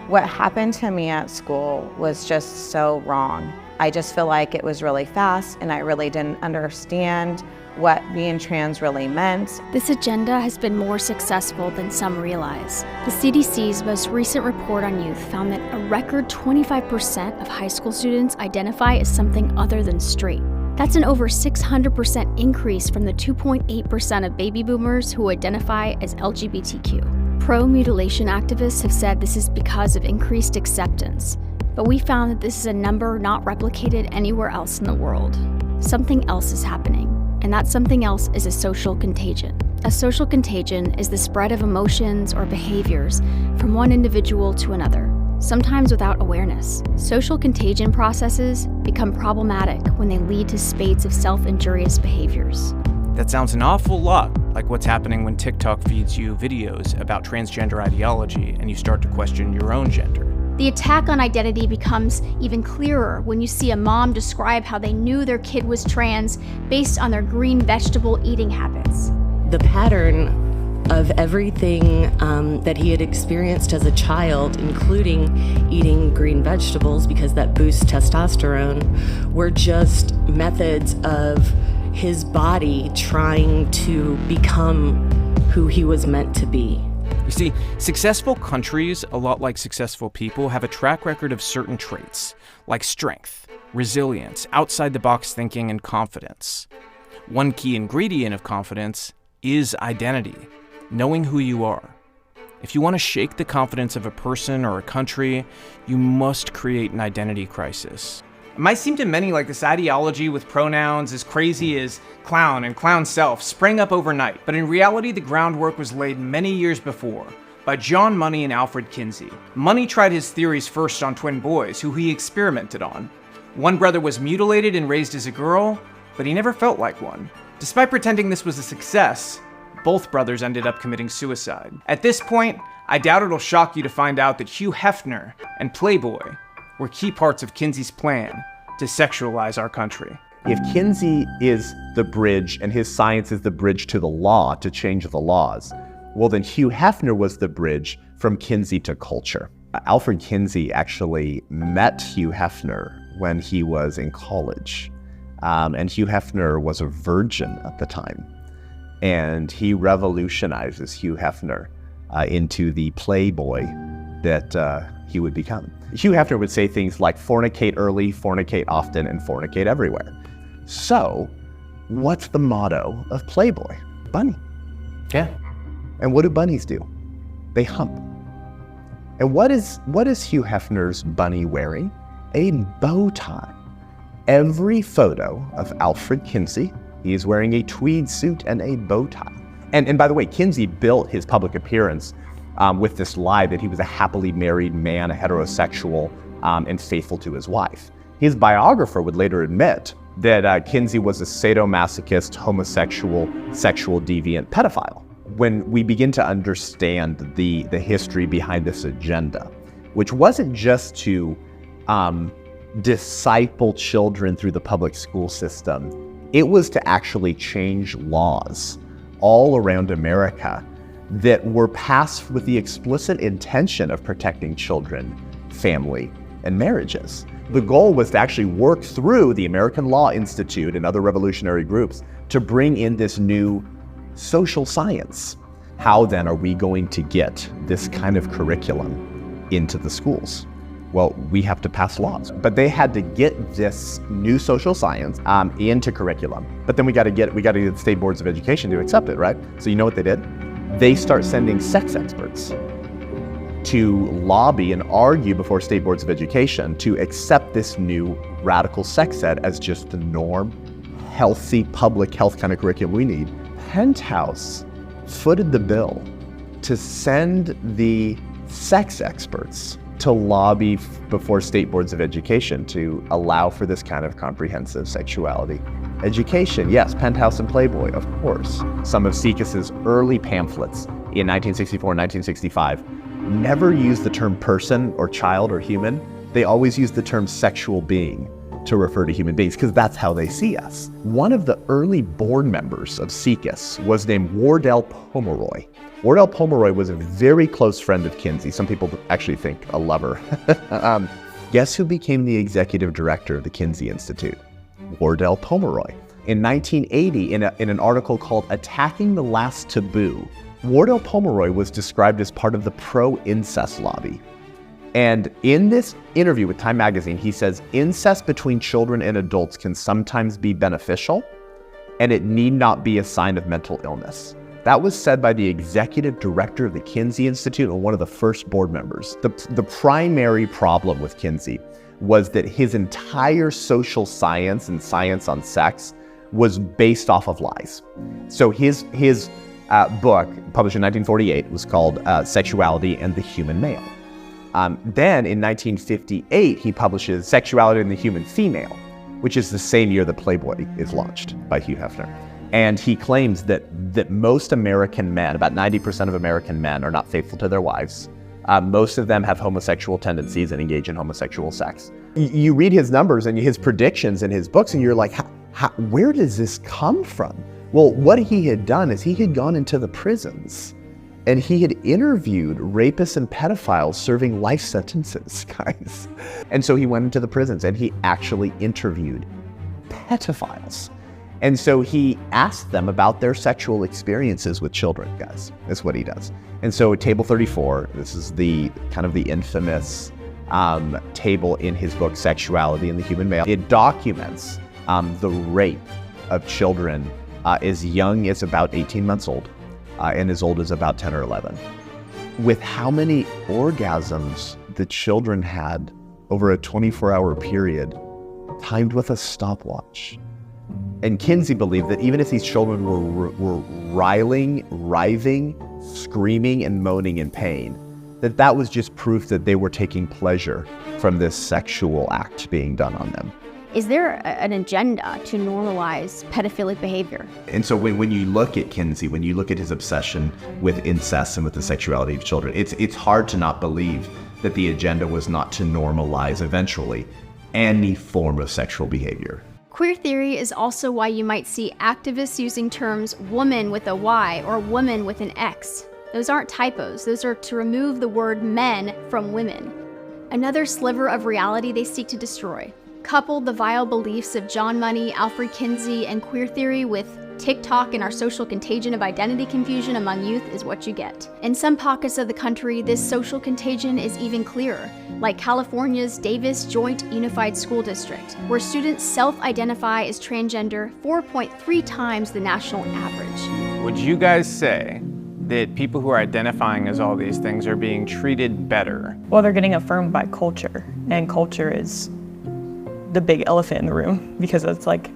what happened to me at school was just so wrong. I just feel like it was really fast and I really didn't understand what being trans really meant. This agenda has been more successful than some realize. The CDC's most recent report on youth found that a record 25% of high school students identify as something other than straight. That's an over 600% increase from the 2.8% of baby boomers who identify as LGBTQ. Pro-mutilation activists have said this is because of increased acceptance, but we found that this is a number not replicated anywhere else in the world. Something else is happening. And that something else is a social contagion. A social contagion is the spread of emotions or behaviors from one individual to another, sometimes without awareness. Social contagion processes become problematic when they lead to spades of self-injurious behaviors. That sounds an awful lot like what's happening when TikTok feeds you videos about transgender ideology and you start to question your own gender. The attack on identity becomes even clearer when you see a mom describe how they knew their kid was trans based on their green vegetable eating habits. The pattern of everything that he had experienced as a child, including eating green vegetables because that boosts testosterone, were just methods of his body trying to become who he was meant to be. You see, successful countries, a lot like successful people, have a track record of certain traits, like strength, resilience, outside-the-box thinking, and confidence. One key ingredient of confidence is identity, knowing who you are. If you want to shake the confidence of a person or a country, you must create an identity crisis. It might seem to many like this ideology with pronouns as crazy as clown and clown self sprang up overnight, but in reality the groundwork was laid many years before by John Money and Alfred Kinsey. Money tried his theories first on twin boys, who he experimented on. One brother was mutilated and raised as a girl, but he never felt like one. Despite pretending this was a success, both brothers ended up committing suicide. At this point, I doubt it'll shock you to find out that Hugh Hefner and Playboy were key parts of Kinsey's plan to sexualize our country. If Kinsey is the bridge and his science is the bridge to the law, to change the laws, well then Hugh Hefner was the bridge from Kinsey to culture. Alfred Kinsey actually met Hugh Hefner when he was in college. And Hugh Hefner was a virgin at the time. And he revolutionizes Hugh Hefner into the playboy that he would become. Hugh Hefner would say things like fornicate early, fornicate often, and fornicate everywhere. So, what's the motto of Playboy? Bunny. Yeah. And what do bunnies do? They hump. And what is Hugh Hefner's bunny wearing? A bow tie. Every photo of Alfred Kinsey, he is wearing a tweed suit and a bow tie. And by the way, Kinsey built his public appearance with this lie that he was a happily married man, a heterosexual, and faithful to his wife. His biographer would later admit that Kinsey was a sadomasochist, homosexual, sexual deviant pedophile. When we begin to understand the history behind this agenda, which wasn't just to disciple children through the public school system, it was to actually change laws all around America that were passed with the explicit intention of protecting children, family, and marriages. The goal was to actually work through the American Law Institute and other revolutionary groups to bring in this new social science. How then are we going to get this kind of curriculum into the schools? Well, we have to pass laws. But they had to get this new social science into curriculum. But then we got to get the state boards of education to accept it, right? So you know what they did? They start sending sex experts to lobby and argue before state boards of education to accept this new radical sex ed as just the norm, healthy public health kind of curriculum we need. Penthouse footed the bill to send the sex experts to lobby before state boards of education to allow for this kind of comprehensive sexuality education. Yes, Penthouse and Playboy, of course. Some of Sikas's early pamphlets in 1964 and 1965 never used the term person or child or human. They always used the term sexual being to refer to human beings because that's how they see us. One of the early board members of Sikas was named Wardell Pomeroy. Wardell Pomeroy was a very close friend of Kinsey. Some people actually think a lover. Guess who became the executive director of the Kinsey Institute? Wardell Pomeroy. In 1980, in an article called Attacking the Last Taboo, Wardell Pomeroy was described as part of the pro-incest lobby. And in this interview with Time magazine, he says, incest between children and adults can sometimes be beneficial, and it need not be a sign of mental illness. That was said by the executive director of the Kinsey Institute and one of the first board members. The primary problem with Kinsey was that his entire social science and science on sex was based off of lies. So his book, published in 1948, was called Sexuality and the Human Male. Then in 1958, he publishes Sexuality and the Human Female, which is the same year that Playboy is launched by Hugh Hefner. And he claims that most American men, about 90% of American men, are not faithful to their wives. Most of them have homosexual tendencies and engage in homosexual sex. You read his numbers and his predictions in his books, and you're like, where does this come from? Well, what he had done is he had gone into the prisons and he had interviewed rapists and pedophiles serving life sentences, guys. And so he went into the prisons and he actually interviewed pedophiles. And so he asked them about their sexual experiences with children, guys. That's what he does. And so Table 34, this is the kind of the infamous table in his book, Sexuality in the Human Male. It documents the rape of children as young as about 18 months old and as old as about 10 or 11. With how many orgasms the children had over a 24-hour period, timed with a stopwatch. And Kinsey believed that even if these children were writhing, screaming, and moaning in pain, that was just proof that they were taking pleasure from this sexual act being done on them. Is there an agenda to normalize pedophilic behavior? And so when you look at Kinsey, when you look at his obsession with incest and with the sexuality of children, it's hard to not believe that the agenda was not to normalize eventually any form of sexual behavior. Queer theory is also why you might see activists using terms woman with a Y or woman with an X. Those aren't typos, those are to remove the word men from women. Another sliver of reality they seek to destroy. Couple the vile beliefs of John Money, Alfred Kinsey, and queer theory with TikTok and our social contagion of identity confusion among youth is what you get. In some pockets of the country, this social contagion is even clearer, like California's Davis Joint Unified School District, where students self-identify as transgender 4.3 times the national average. Would you guys say that people who are identifying as all these things are being treated better? Well, they're getting affirmed by culture, and culture is the big elephant in the room because it's like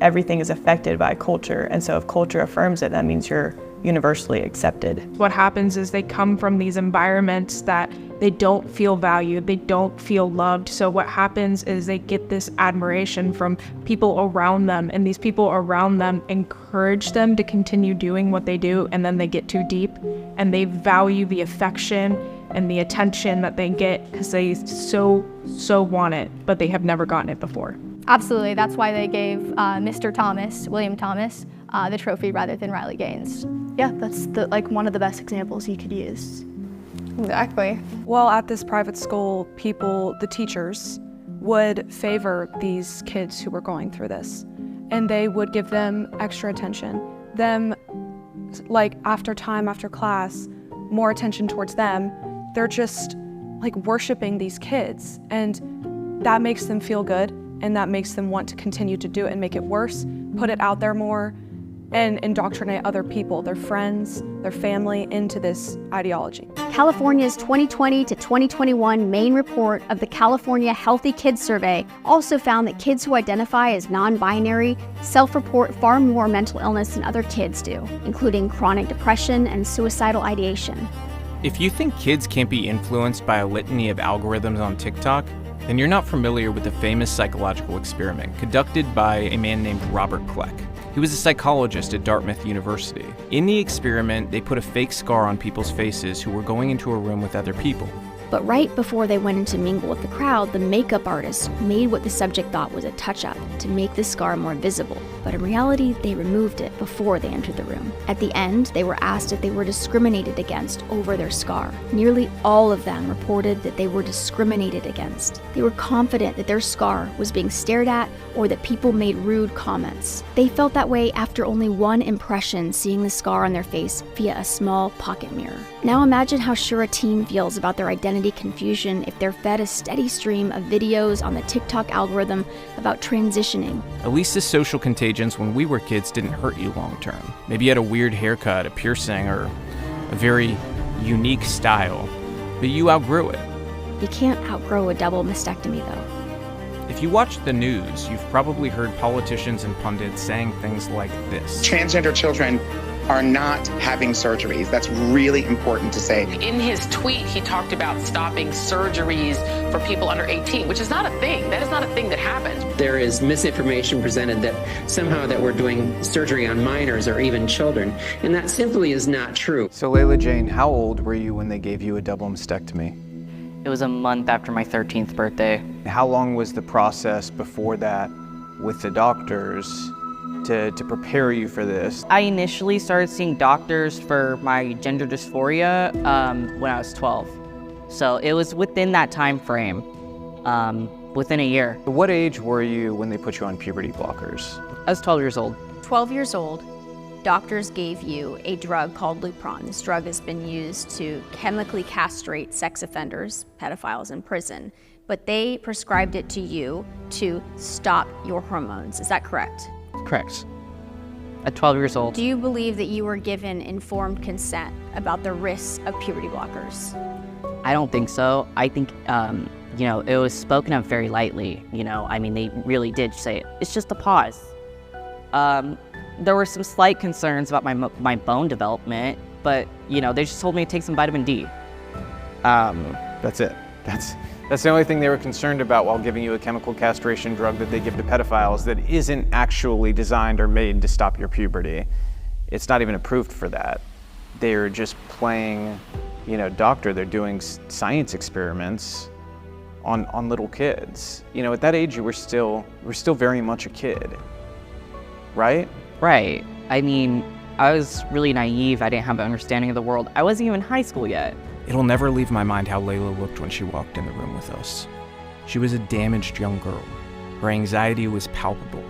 everything is affected by culture. And so if culture affirms it, that means you're universally accepted. What happens is they come from these environments that they don't feel valued, they don't feel loved. So what happens is they get this admiration from people around them, and these people around them encourage them to continue doing what they do, and then they get too deep and they value the affection and the attention that they get because they so want it, but they have never gotten it before. Absolutely, that's why they gave Mr. Thomas, William Thomas, the trophy rather than Riley Gaines. Yeah, that's one of the best examples you could use. Exactly. Well, at this private school, the teachers, would favor these kids who were going through this, and they would give them extra attention. After class, more attention towards them. They're just worshiping these kids, and that makes them feel good, and that makes them want to continue to do it and make it worse, put it out there more, and indoctrinate other people, their friends, their family, into this ideology. California's 2020 to 2021 main report of the California Healthy Kids Survey also found that kids who identify as non-binary self-report far more mental illness than other kids do, including chronic depression and suicidal ideation. If you think kids can't be influenced by a litany of algorithms on TikTok, then you're not familiar with the famous psychological experiment conducted by a man named Robert Kleck. He was a psychologist at Dartmouth University. In the experiment, they put a fake scar on people's faces who were going into a room with other people. But right before they went in to mingle with the crowd, the makeup artist made what the subject thought was a touch-up to make the scar more visible. But in reality, they removed it before they entered the room. At the end, they were asked if they were discriminated against over their scar. Nearly all of them reported that they were discriminated against. They were confident that their scar was being stared at or that people made rude comments. They felt that way after only one impression, seeing the scar on their face via a small pocket mirror. Now imagine how sure a teen feels about their identity confusion if they're fed a steady stream of videos on the TikTok algorithm about transitioning. At least the social contagions when we were kids didn't hurt you long term. Maybe you had a weird haircut, a piercing, or a very unique style, but you outgrew it. You can't outgrow a double mastectomy though. If you watch the news, you've probably heard politicians and pundits saying things like this. Transgender children are not having surgeries. That's really important to say. In his tweet, he talked about stopping surgeries for people under 18, which is not a thing. That is not a thing that happens. There is misinformation presented that somehow that we're doing surgery on minors or even children, and that simply is not true. So Layla Jane, how old were you when they gave you a double mastectomy? It was a month after my 13th birthday. How long was the process before that with the doctors to prepare you for this? I initially started seeing doctors for my gender dysphoria when I was 12. So it was within that time frame, within a year. What age were you when they put you on puberty blockers? I was 12 years old. 12 years old, doctors gave you a drug called Lupron. This drug has been used to chemically castrate sex offenders, pedophiles in prison, but they prescribed it to you to stop your hormones. Is that correct? Correct. At 12 years old. Do you believe that you were given informed consent about the risks of puberty blockers? I don't think so. I think, you know, it was spoken of very lightly. You know, I mean, they really did say it. It's just a pause. There were some slight concerns about my bone development, but, you know, they just told me to take some vitamin D. That's it. That's the only thing they were concerned about while giving you a chemical castration drug that they give to pedophiles that isn't actually designed or made to stop your puberty. It's not even approved for that. They're just playing, you know, doctor. They're doing science experiments on little kids. You know, at that age, we're still very much a kid, right? Right. I mean, I was really naive. I didn't have an understanding of the world. I wasn't even in high school yet. It'll never leave my mind how Layla looked when she walked in the room with us. She was a damaged young girl. Her anxiety was palpable.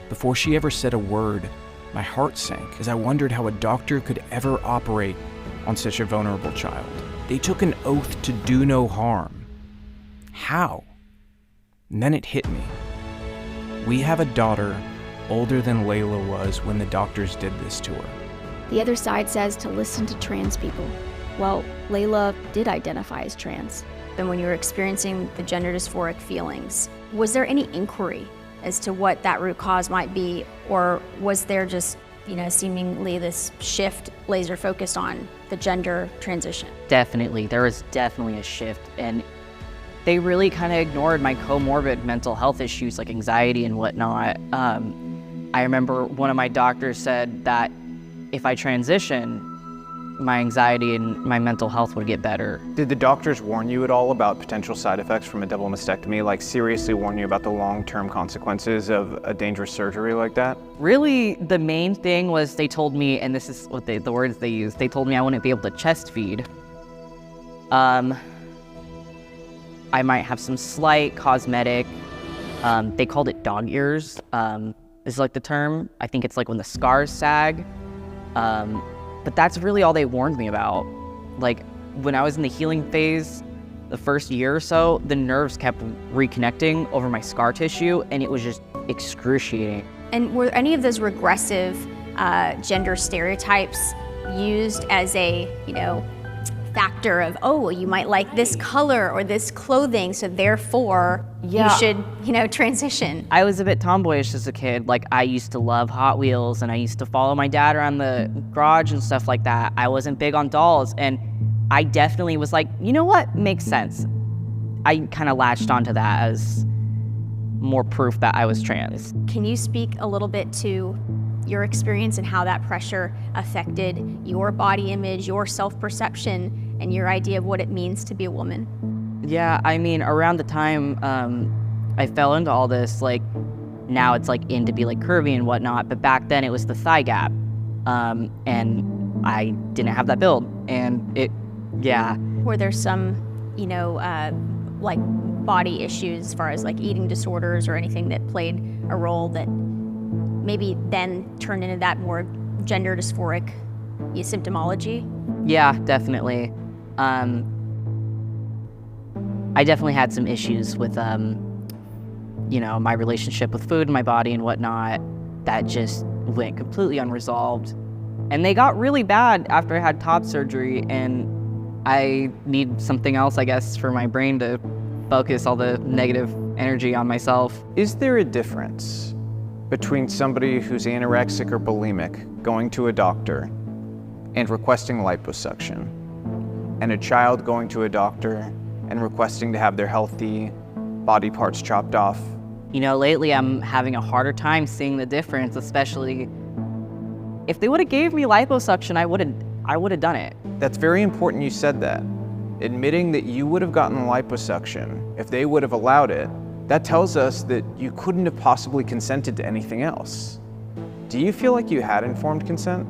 Before she ever said a word, my heart sank as I wondered how a doctor could ever operate on such a vulnerable child. They took an oath to do no harm. How? And then it hit me. We have a daughter older than Layla was when the doctors did this to her. The other side says to listen to trans people. Well, Layla did identify as trans. And when you were experiencing the gender dysphoric feelings, was there any inquiry as to what that root cause might be? Or was there just, you know, seemingly this shift laser focused on the gender transition? Definitely. There was definitely a shift. And they really kind of ignored my comorbid mental health issues like anxiety and whatnot. I remember one of my doctors said that if I transition, my anxiety and my mental health would get better. Did the doctors warn you at all about potential side effects from a double mastectomy, like seriously warn you about the long-term consequences of a dangerous surgery like that? Really, the main thing was they told me, and this is what the words they used, they told me I wouldn't be able to chest feed. I might have some slight cosmetic, they called it dog ears, is like the term. I think it's like when the scars sag. But that's really all they warned me about. Like, when I was in the healing phase, the first year or so, the nerves kept reconnecting over my scar tissue, and it was just excruciating. And were any of those regressive gender stereotypes used as a, you know, factor of, oh, you might like this color or this clothing, so therefore you should, you know, transition? I was a bit tomboyish as a kid. Like, I used to love Hot Wheels, and I used to follow my dad around the garage and stuff like that. I wasn't big on dolls, and I definitely was like, you know what, makes sense. I kind of latched onto that as more proof that I was trans. Can you speak a little bit to your experience and how that pressure affected your body image, your self-perception, and your idea of what it means to be a woman? Yeah, I mean, around the time I fell into all this, like, now it's like in to be like curvy and whatnot, but back then it was the thigh gap, and I didn't have that build, and it, yeah. Were there some, you know, like body issues as far as like eating disorders or anything that played a role that maybe then turned into that more gender dysphoric symptomology? Yeah, definitely. I definitely had some issues with, you know, my relationship with food and my body and whatnot that just went completely unresolved. And they got really bad after I had top surgery, and I need something else, I guess, for my brain to focus all the negative energy on myself. Is there a difference between somebody who's anorexic or bulimic going to a doctor and requesting liposuction, and a child going to a doctor and requesting to have their healthy body parts chopped off? You know, lately I'm having a harder time seeing the difference, especially if they would have gave me liposuction, I would have done it. That's very important you said that. Admitting that you would have gotten liposuction if they would have allowed it, that tells us that you couldn't have possibly consented to anything else. Do you feel like you had informed consent?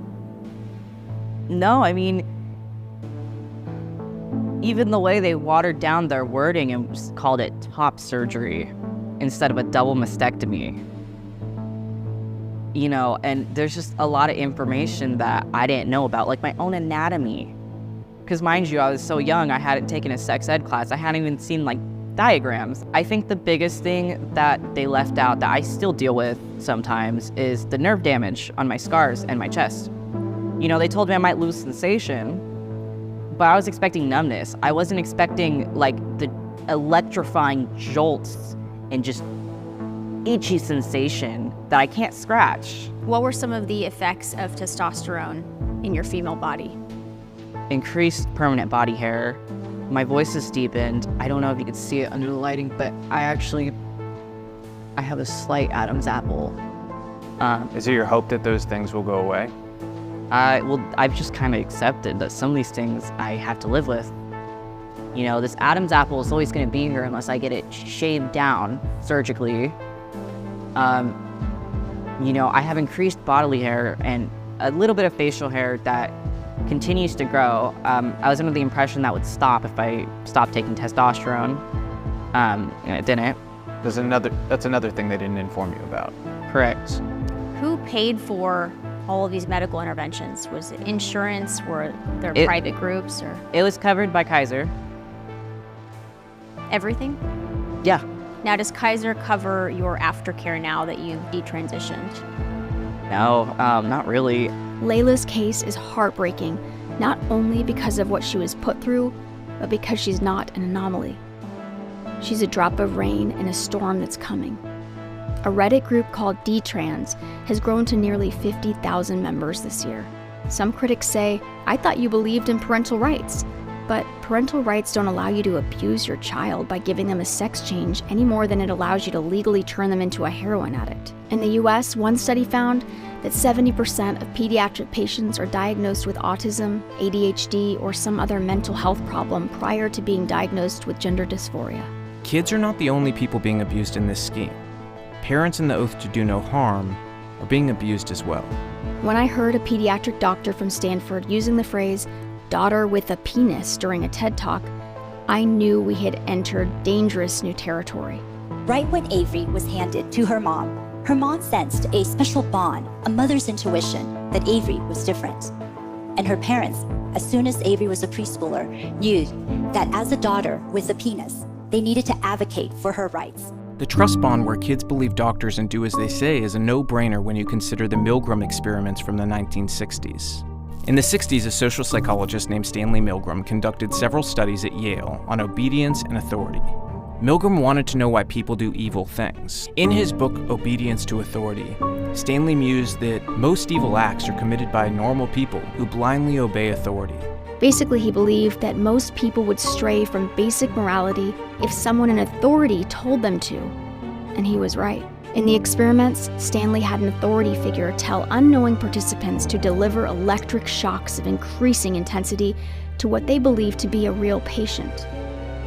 No, I mean, even the way they watered down their wording and just called it top surgery instead of a double mastectomy. you know, and there's just a lot of information that I didn't know about, like my own anatomy. Because mind you, I was so young, I hadn't taken a sex ed class. I hadn't even seen like diagrams. I think the biggest thing that they left out that I still deal with sometimes is the nerve damage on my scars and my chest. You know, they told me I might lose sensation, but I was expecting numbness. I wasn't expecting like the electrifying jolts and just itchy sensation that I can't scratch. What were some of the effects of testosterone in your female body? Increased permanent body hair. My voice is deepened. I don't know if you can see it under the lighting, but I have a slight Adam's apple. Is it your hope that those things will go away? Well, I've just kind of accepted that some of these things I have to live with. You know, this Adam's apple is always going to be here unless I get it shaved down surgically. You know, I have increased bodily hair and a little bit of facial hair that continues to grow. I was under the impression that would stop if I stopped taking testosterone, and it didn't. That's another thing they didn't inform you about. Correct. Who paid for all of these medical interventions? Was it insurance? Were there private groups? Or it was covered by Kaiser. Everything? Yeah. Now, does Kaiser cover your aftercare now that you've detransitioned? No, not really. Layla's case is heartbreaking, not only because of what she was put through, but because she's not an anomaly. She's a drop of rain in a storm that's coming. A Reddit group called DTrans has grown to nearly 50,000 members this year. Some critics say, I thought you believed in parental rights. But parental rights don't allow you to abuse your child by giving them a sex change any more than it allows you to legally turn them into a heroin addict. In the US, one study found that 70% of pediatric patients are diagnosed with autism, ADHD, or some other mental health problem prior to being diagnosed with gender dysphoria. Kids are not the only people being abused in this scheme. Parents in the oath to do no harm are being abused as well. When I heard a pediatric doctor from Stanford using the phrase, daughter with a penis during a TED Talk, I knew we had entered dangerous new territory. Right when Avery was handed to her mom sensed a special bond, a mother's intuition that Avery was different. And her parents, as soon as Avery was a preschooler, knew that as a daughter with a penis, they needed to advocate for her rights. The trust bond where kids believe doctors and do as they say is a no-brainer when you consider the Milgram experiments from the 1960s. In the 60s, a social psychologist named Stanley Milgram conducted several studies at Yale on obedience and authority. Milgram wanted to know why people do evil things. In his book, Obedience to Authority, Stanley mused that most evil acts are committed by normal people who blindly obey authority. Basically, he believed that most people would stray from basic morality if someone in authority told them to. And he was right. In the experiments, Stanley had an authority figure tell unknowing participants to deliver electric shocks of increasing intensity to what they believed to be a real patient,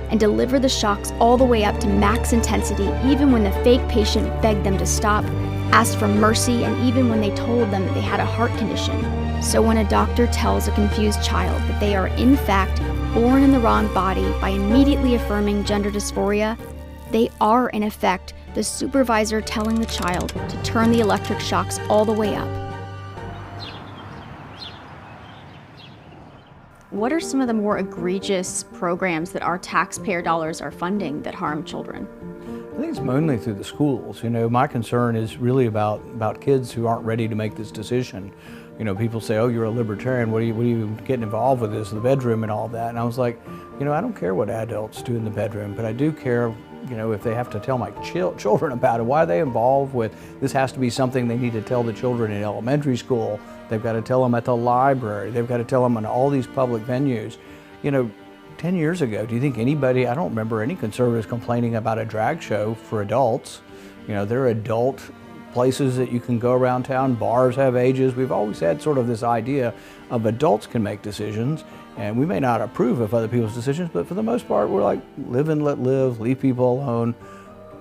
and deliver the shocks all the way up to max intensity even when the fake patient begged them to stop, asked for mercy, and even when they told them that they had a heart condition. So when a doctor tells a confused child that they are in fact born in the wrong body by immediately affirming gender dysphoria, they are in effect the supervisor telling the child to turn the electric shocks all the way up. What are some of the more egregious programs that our taxpayer dollars are funding that harm children? I think it's mainly through the schools. You know, my concern is really about kids who aren't ready to make this decision. You know, people say, oh, you're a libertarian, what are you getting involved with this, the bedroom and all that? And I was like, you know, I don't care what adults do in the bedroom, but I do care, you know, if they have to tell my children about it, why are they involved with, this has to be something they need to tell the children in elementary school, they've got to tell them at the library, they've got to tell them in all these public venues. You know, 10 years ago, do you think anybody, I don't remember any conservatives complaining about a drag show for adults. You know, there are adult places that you can go around town, bars have ages. We've always had sort of this idea of adults can make decisions, and we may not approve of other people's decisions, but for the most part, we're like, live and let live, leave people alone.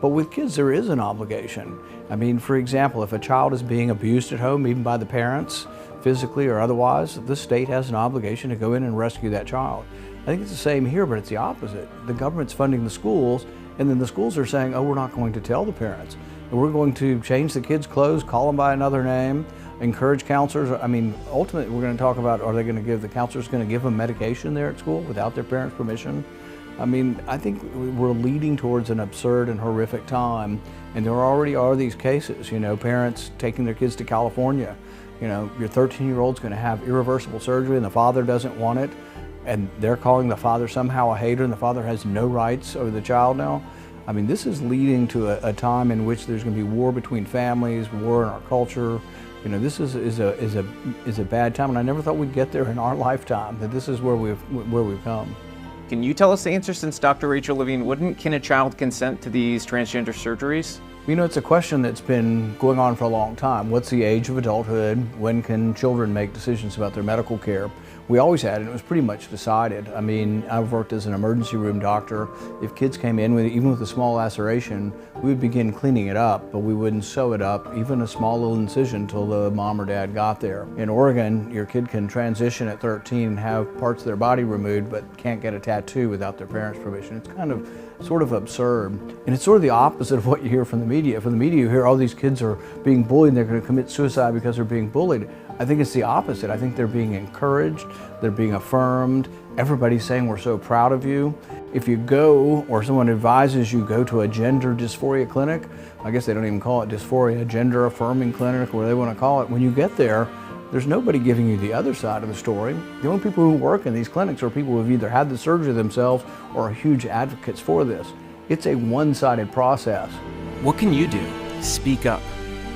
But with kids, there is an obligation. I mean, for example, if a child is being abused at home, even by the parents, physically or otherwise, the state has an obligation to go in and rescue that child. I think it's the same here, but it's the opposite. The government's funding the schools, and then the schools are saying, oh, we're not going to tell the parents. We're going to change the kids' clothes, call them by another name, encourage counselors. I mean, ultimately, we're going to talk about, are they going to give, the counselors going to give them medication there at school without their parents' permission? I mean, I think we're leading towards an absurd and horrific time, and there already are these cases, you know, parents taking their kids to California. You know, your 13-year-old's going to have irreversible surgery and the father doesn't want it, and they're calling the father somehow a hater, and the father has no rights over the child now. I mean, this is leading to a time in which there's going to be war between families, war in our culture. You know, this is a bad time, and I never thought we'd get there in our lifetime, that this is where we've come. Can you tell us the answer, since Dr. Rachel Levine, can a child consent to these transgender surgeries? You know, it's a question that's been going on for a long time. What's the age of adulthood? When can children make decisions about their medical care? We always had, and it was pretty much decided. I mean, I've worked as an emergency room doctor. If kids came in, even with a small laceration, we would begin cleaning it up, but we wouldn't sew it up, even a small little incision, until the mom or dad got there. In Oregon, your kid can transition at 13 and have parts of their body removed, but can't get a tattoo without their parents' permission. It's kind of sort of absurd. And it's sort of the opposite of what you hear from the media. From the media, you hear all these kids are being bullied and they're going to commit suicide because they're being bullied. I think it's the opposite. I think they're being encouraged, they're being affirmed. Everybody's saying, we're so proud of you. If you go, or someone advises you go to a gender dysphoria clinic, I guess they don't even call it dysphoria, gender affirming clinic, or whatever they want to call it, when you get there, there's nobody giving you the other side of the story. The only people who work in these clinics are people who have either had the surgery themselves or are huge advocates for this. It's a one-sided process. What can you do? Speak up.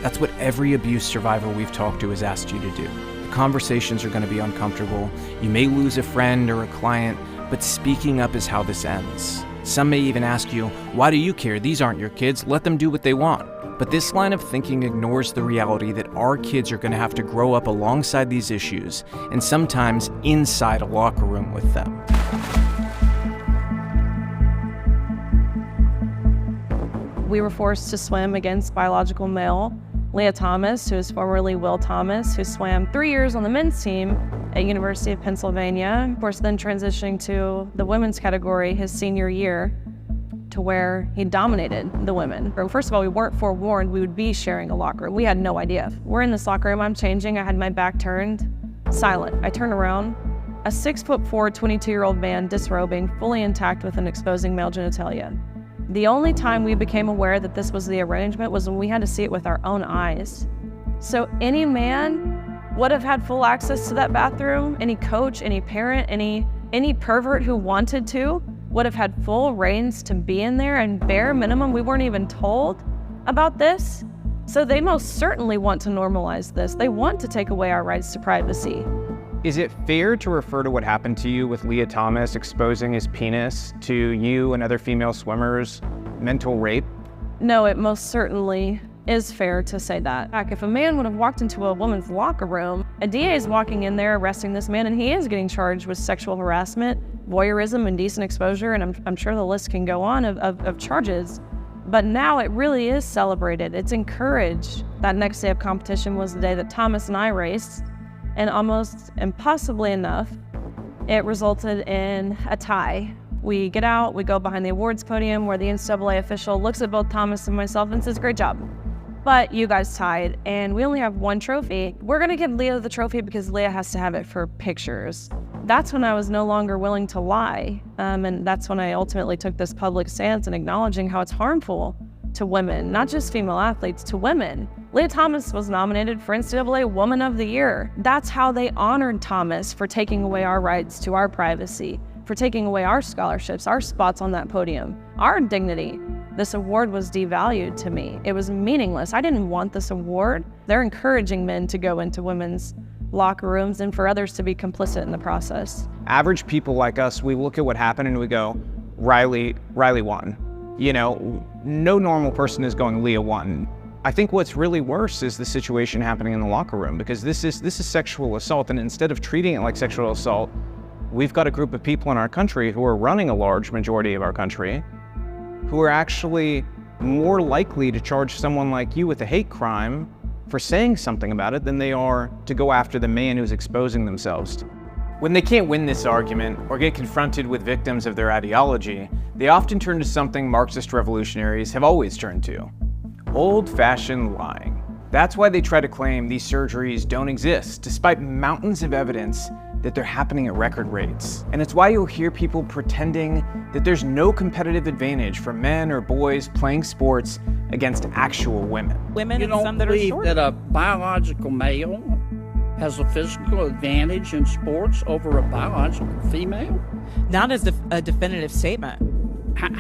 That's what every abuse survivor we've talked to has asked you to do. The conversations are going to be uncomfortable. You may lose a friend or a client, but speaking up is how this ends. Some may even ask you, why do you care? These aren't your kids. Let them do what they want. But this line of thinking ignores the reality that our kids are going to have to grow up alongside these issues, and sometimes inside a locker room with them. We were forced to swim against biological male Leah Thomas, who is formerly Will Thomas, who swam 3 years on the men's team at University of Pennsylvania. Of course, then transitioning to the women's category his senior year, to where he dominated the women. First of all, we weren't forewarned we would be sharing a locker room. We had no idea. We're in this locker room, I'm changing, I had my back turned, silent. I turn around, a 6'4", 22-year-old man disrobing, fully intact with an exposing male genitalia. The only time we became aware that this was the arrangement was when we had to see it with our own eyes. So any man would have had full access to that bathroom, any coach, any parent, any pervert who wanted to would have had full reins to be in there, and bare minimum, we weren't even told about this. So they most certainly want to normalize this. They want to take away our rights to privacy. Is it fair to refer to what happened to you with Leah Thomas exposing his penis to you and other female swimmers mental rape? No, it most certainly is fair to say that. If a man would have walked into a woman's locker room, a DA is walking in there arresting this man, and he is getting charged with sexual harassment, voyeurism, indecent exposure, and I'm sure the list can go on of charges. But now it really is celebrated. It's encouraged. That next day of competition was the day that Thomas and I raced, and almost impossibly enough, it resulted in a tie. We get out, we go behind the awards podium where the NCAA official looks at both Thomas and myself and says, great job. But you guys tied, and we only have one trophy. We're gonna give Leah the trophy because Leah has to have it for pictures. That's when I was no longer willing to lie. And that's when I ultimately took this public stance in acknowledging how it's harmful to women, not just female athletes, to women. Leah Thomas was nominated for NCAA Woman of the Year. That's how they honored Thomas for taking away our rights to our privacy, for taking away our scholarships, our spots on that podium, our dignity. This award was devalued to me. It was meaningless. I didn't want this award. They're encouraging men to go into women's locker rooms and for others to be complicit in the process. Average people like us, we look at what happened and we go, Riley won. You know, no normal person is going, Leah won. I think what's really worse is the situation happening in the locker room, because this is sexual assault, and instead of treating it like sexual assault, we've got a group of people in our country who are running a large majority of our country who are actually more likely to charge someone like you with a hate crime for saying something about it than they are to go after the man who's exposing themselves. When they can't win this argument or get confronted with victims of their ideology, they often turn to something Marxist revolutionaries have always turned to: Old-fashioned lying. That's why they try to claim these surgeries don't exist, despite mountains of evidence that they're happening at record rates. And it's why you'll hear people pretending that there's no competitive advantage for men or boys playing sports against actual women. Women and some that are short. You don't believe that a biological male has a physical advantage in sports over a biological female? Not as a definitive statement. How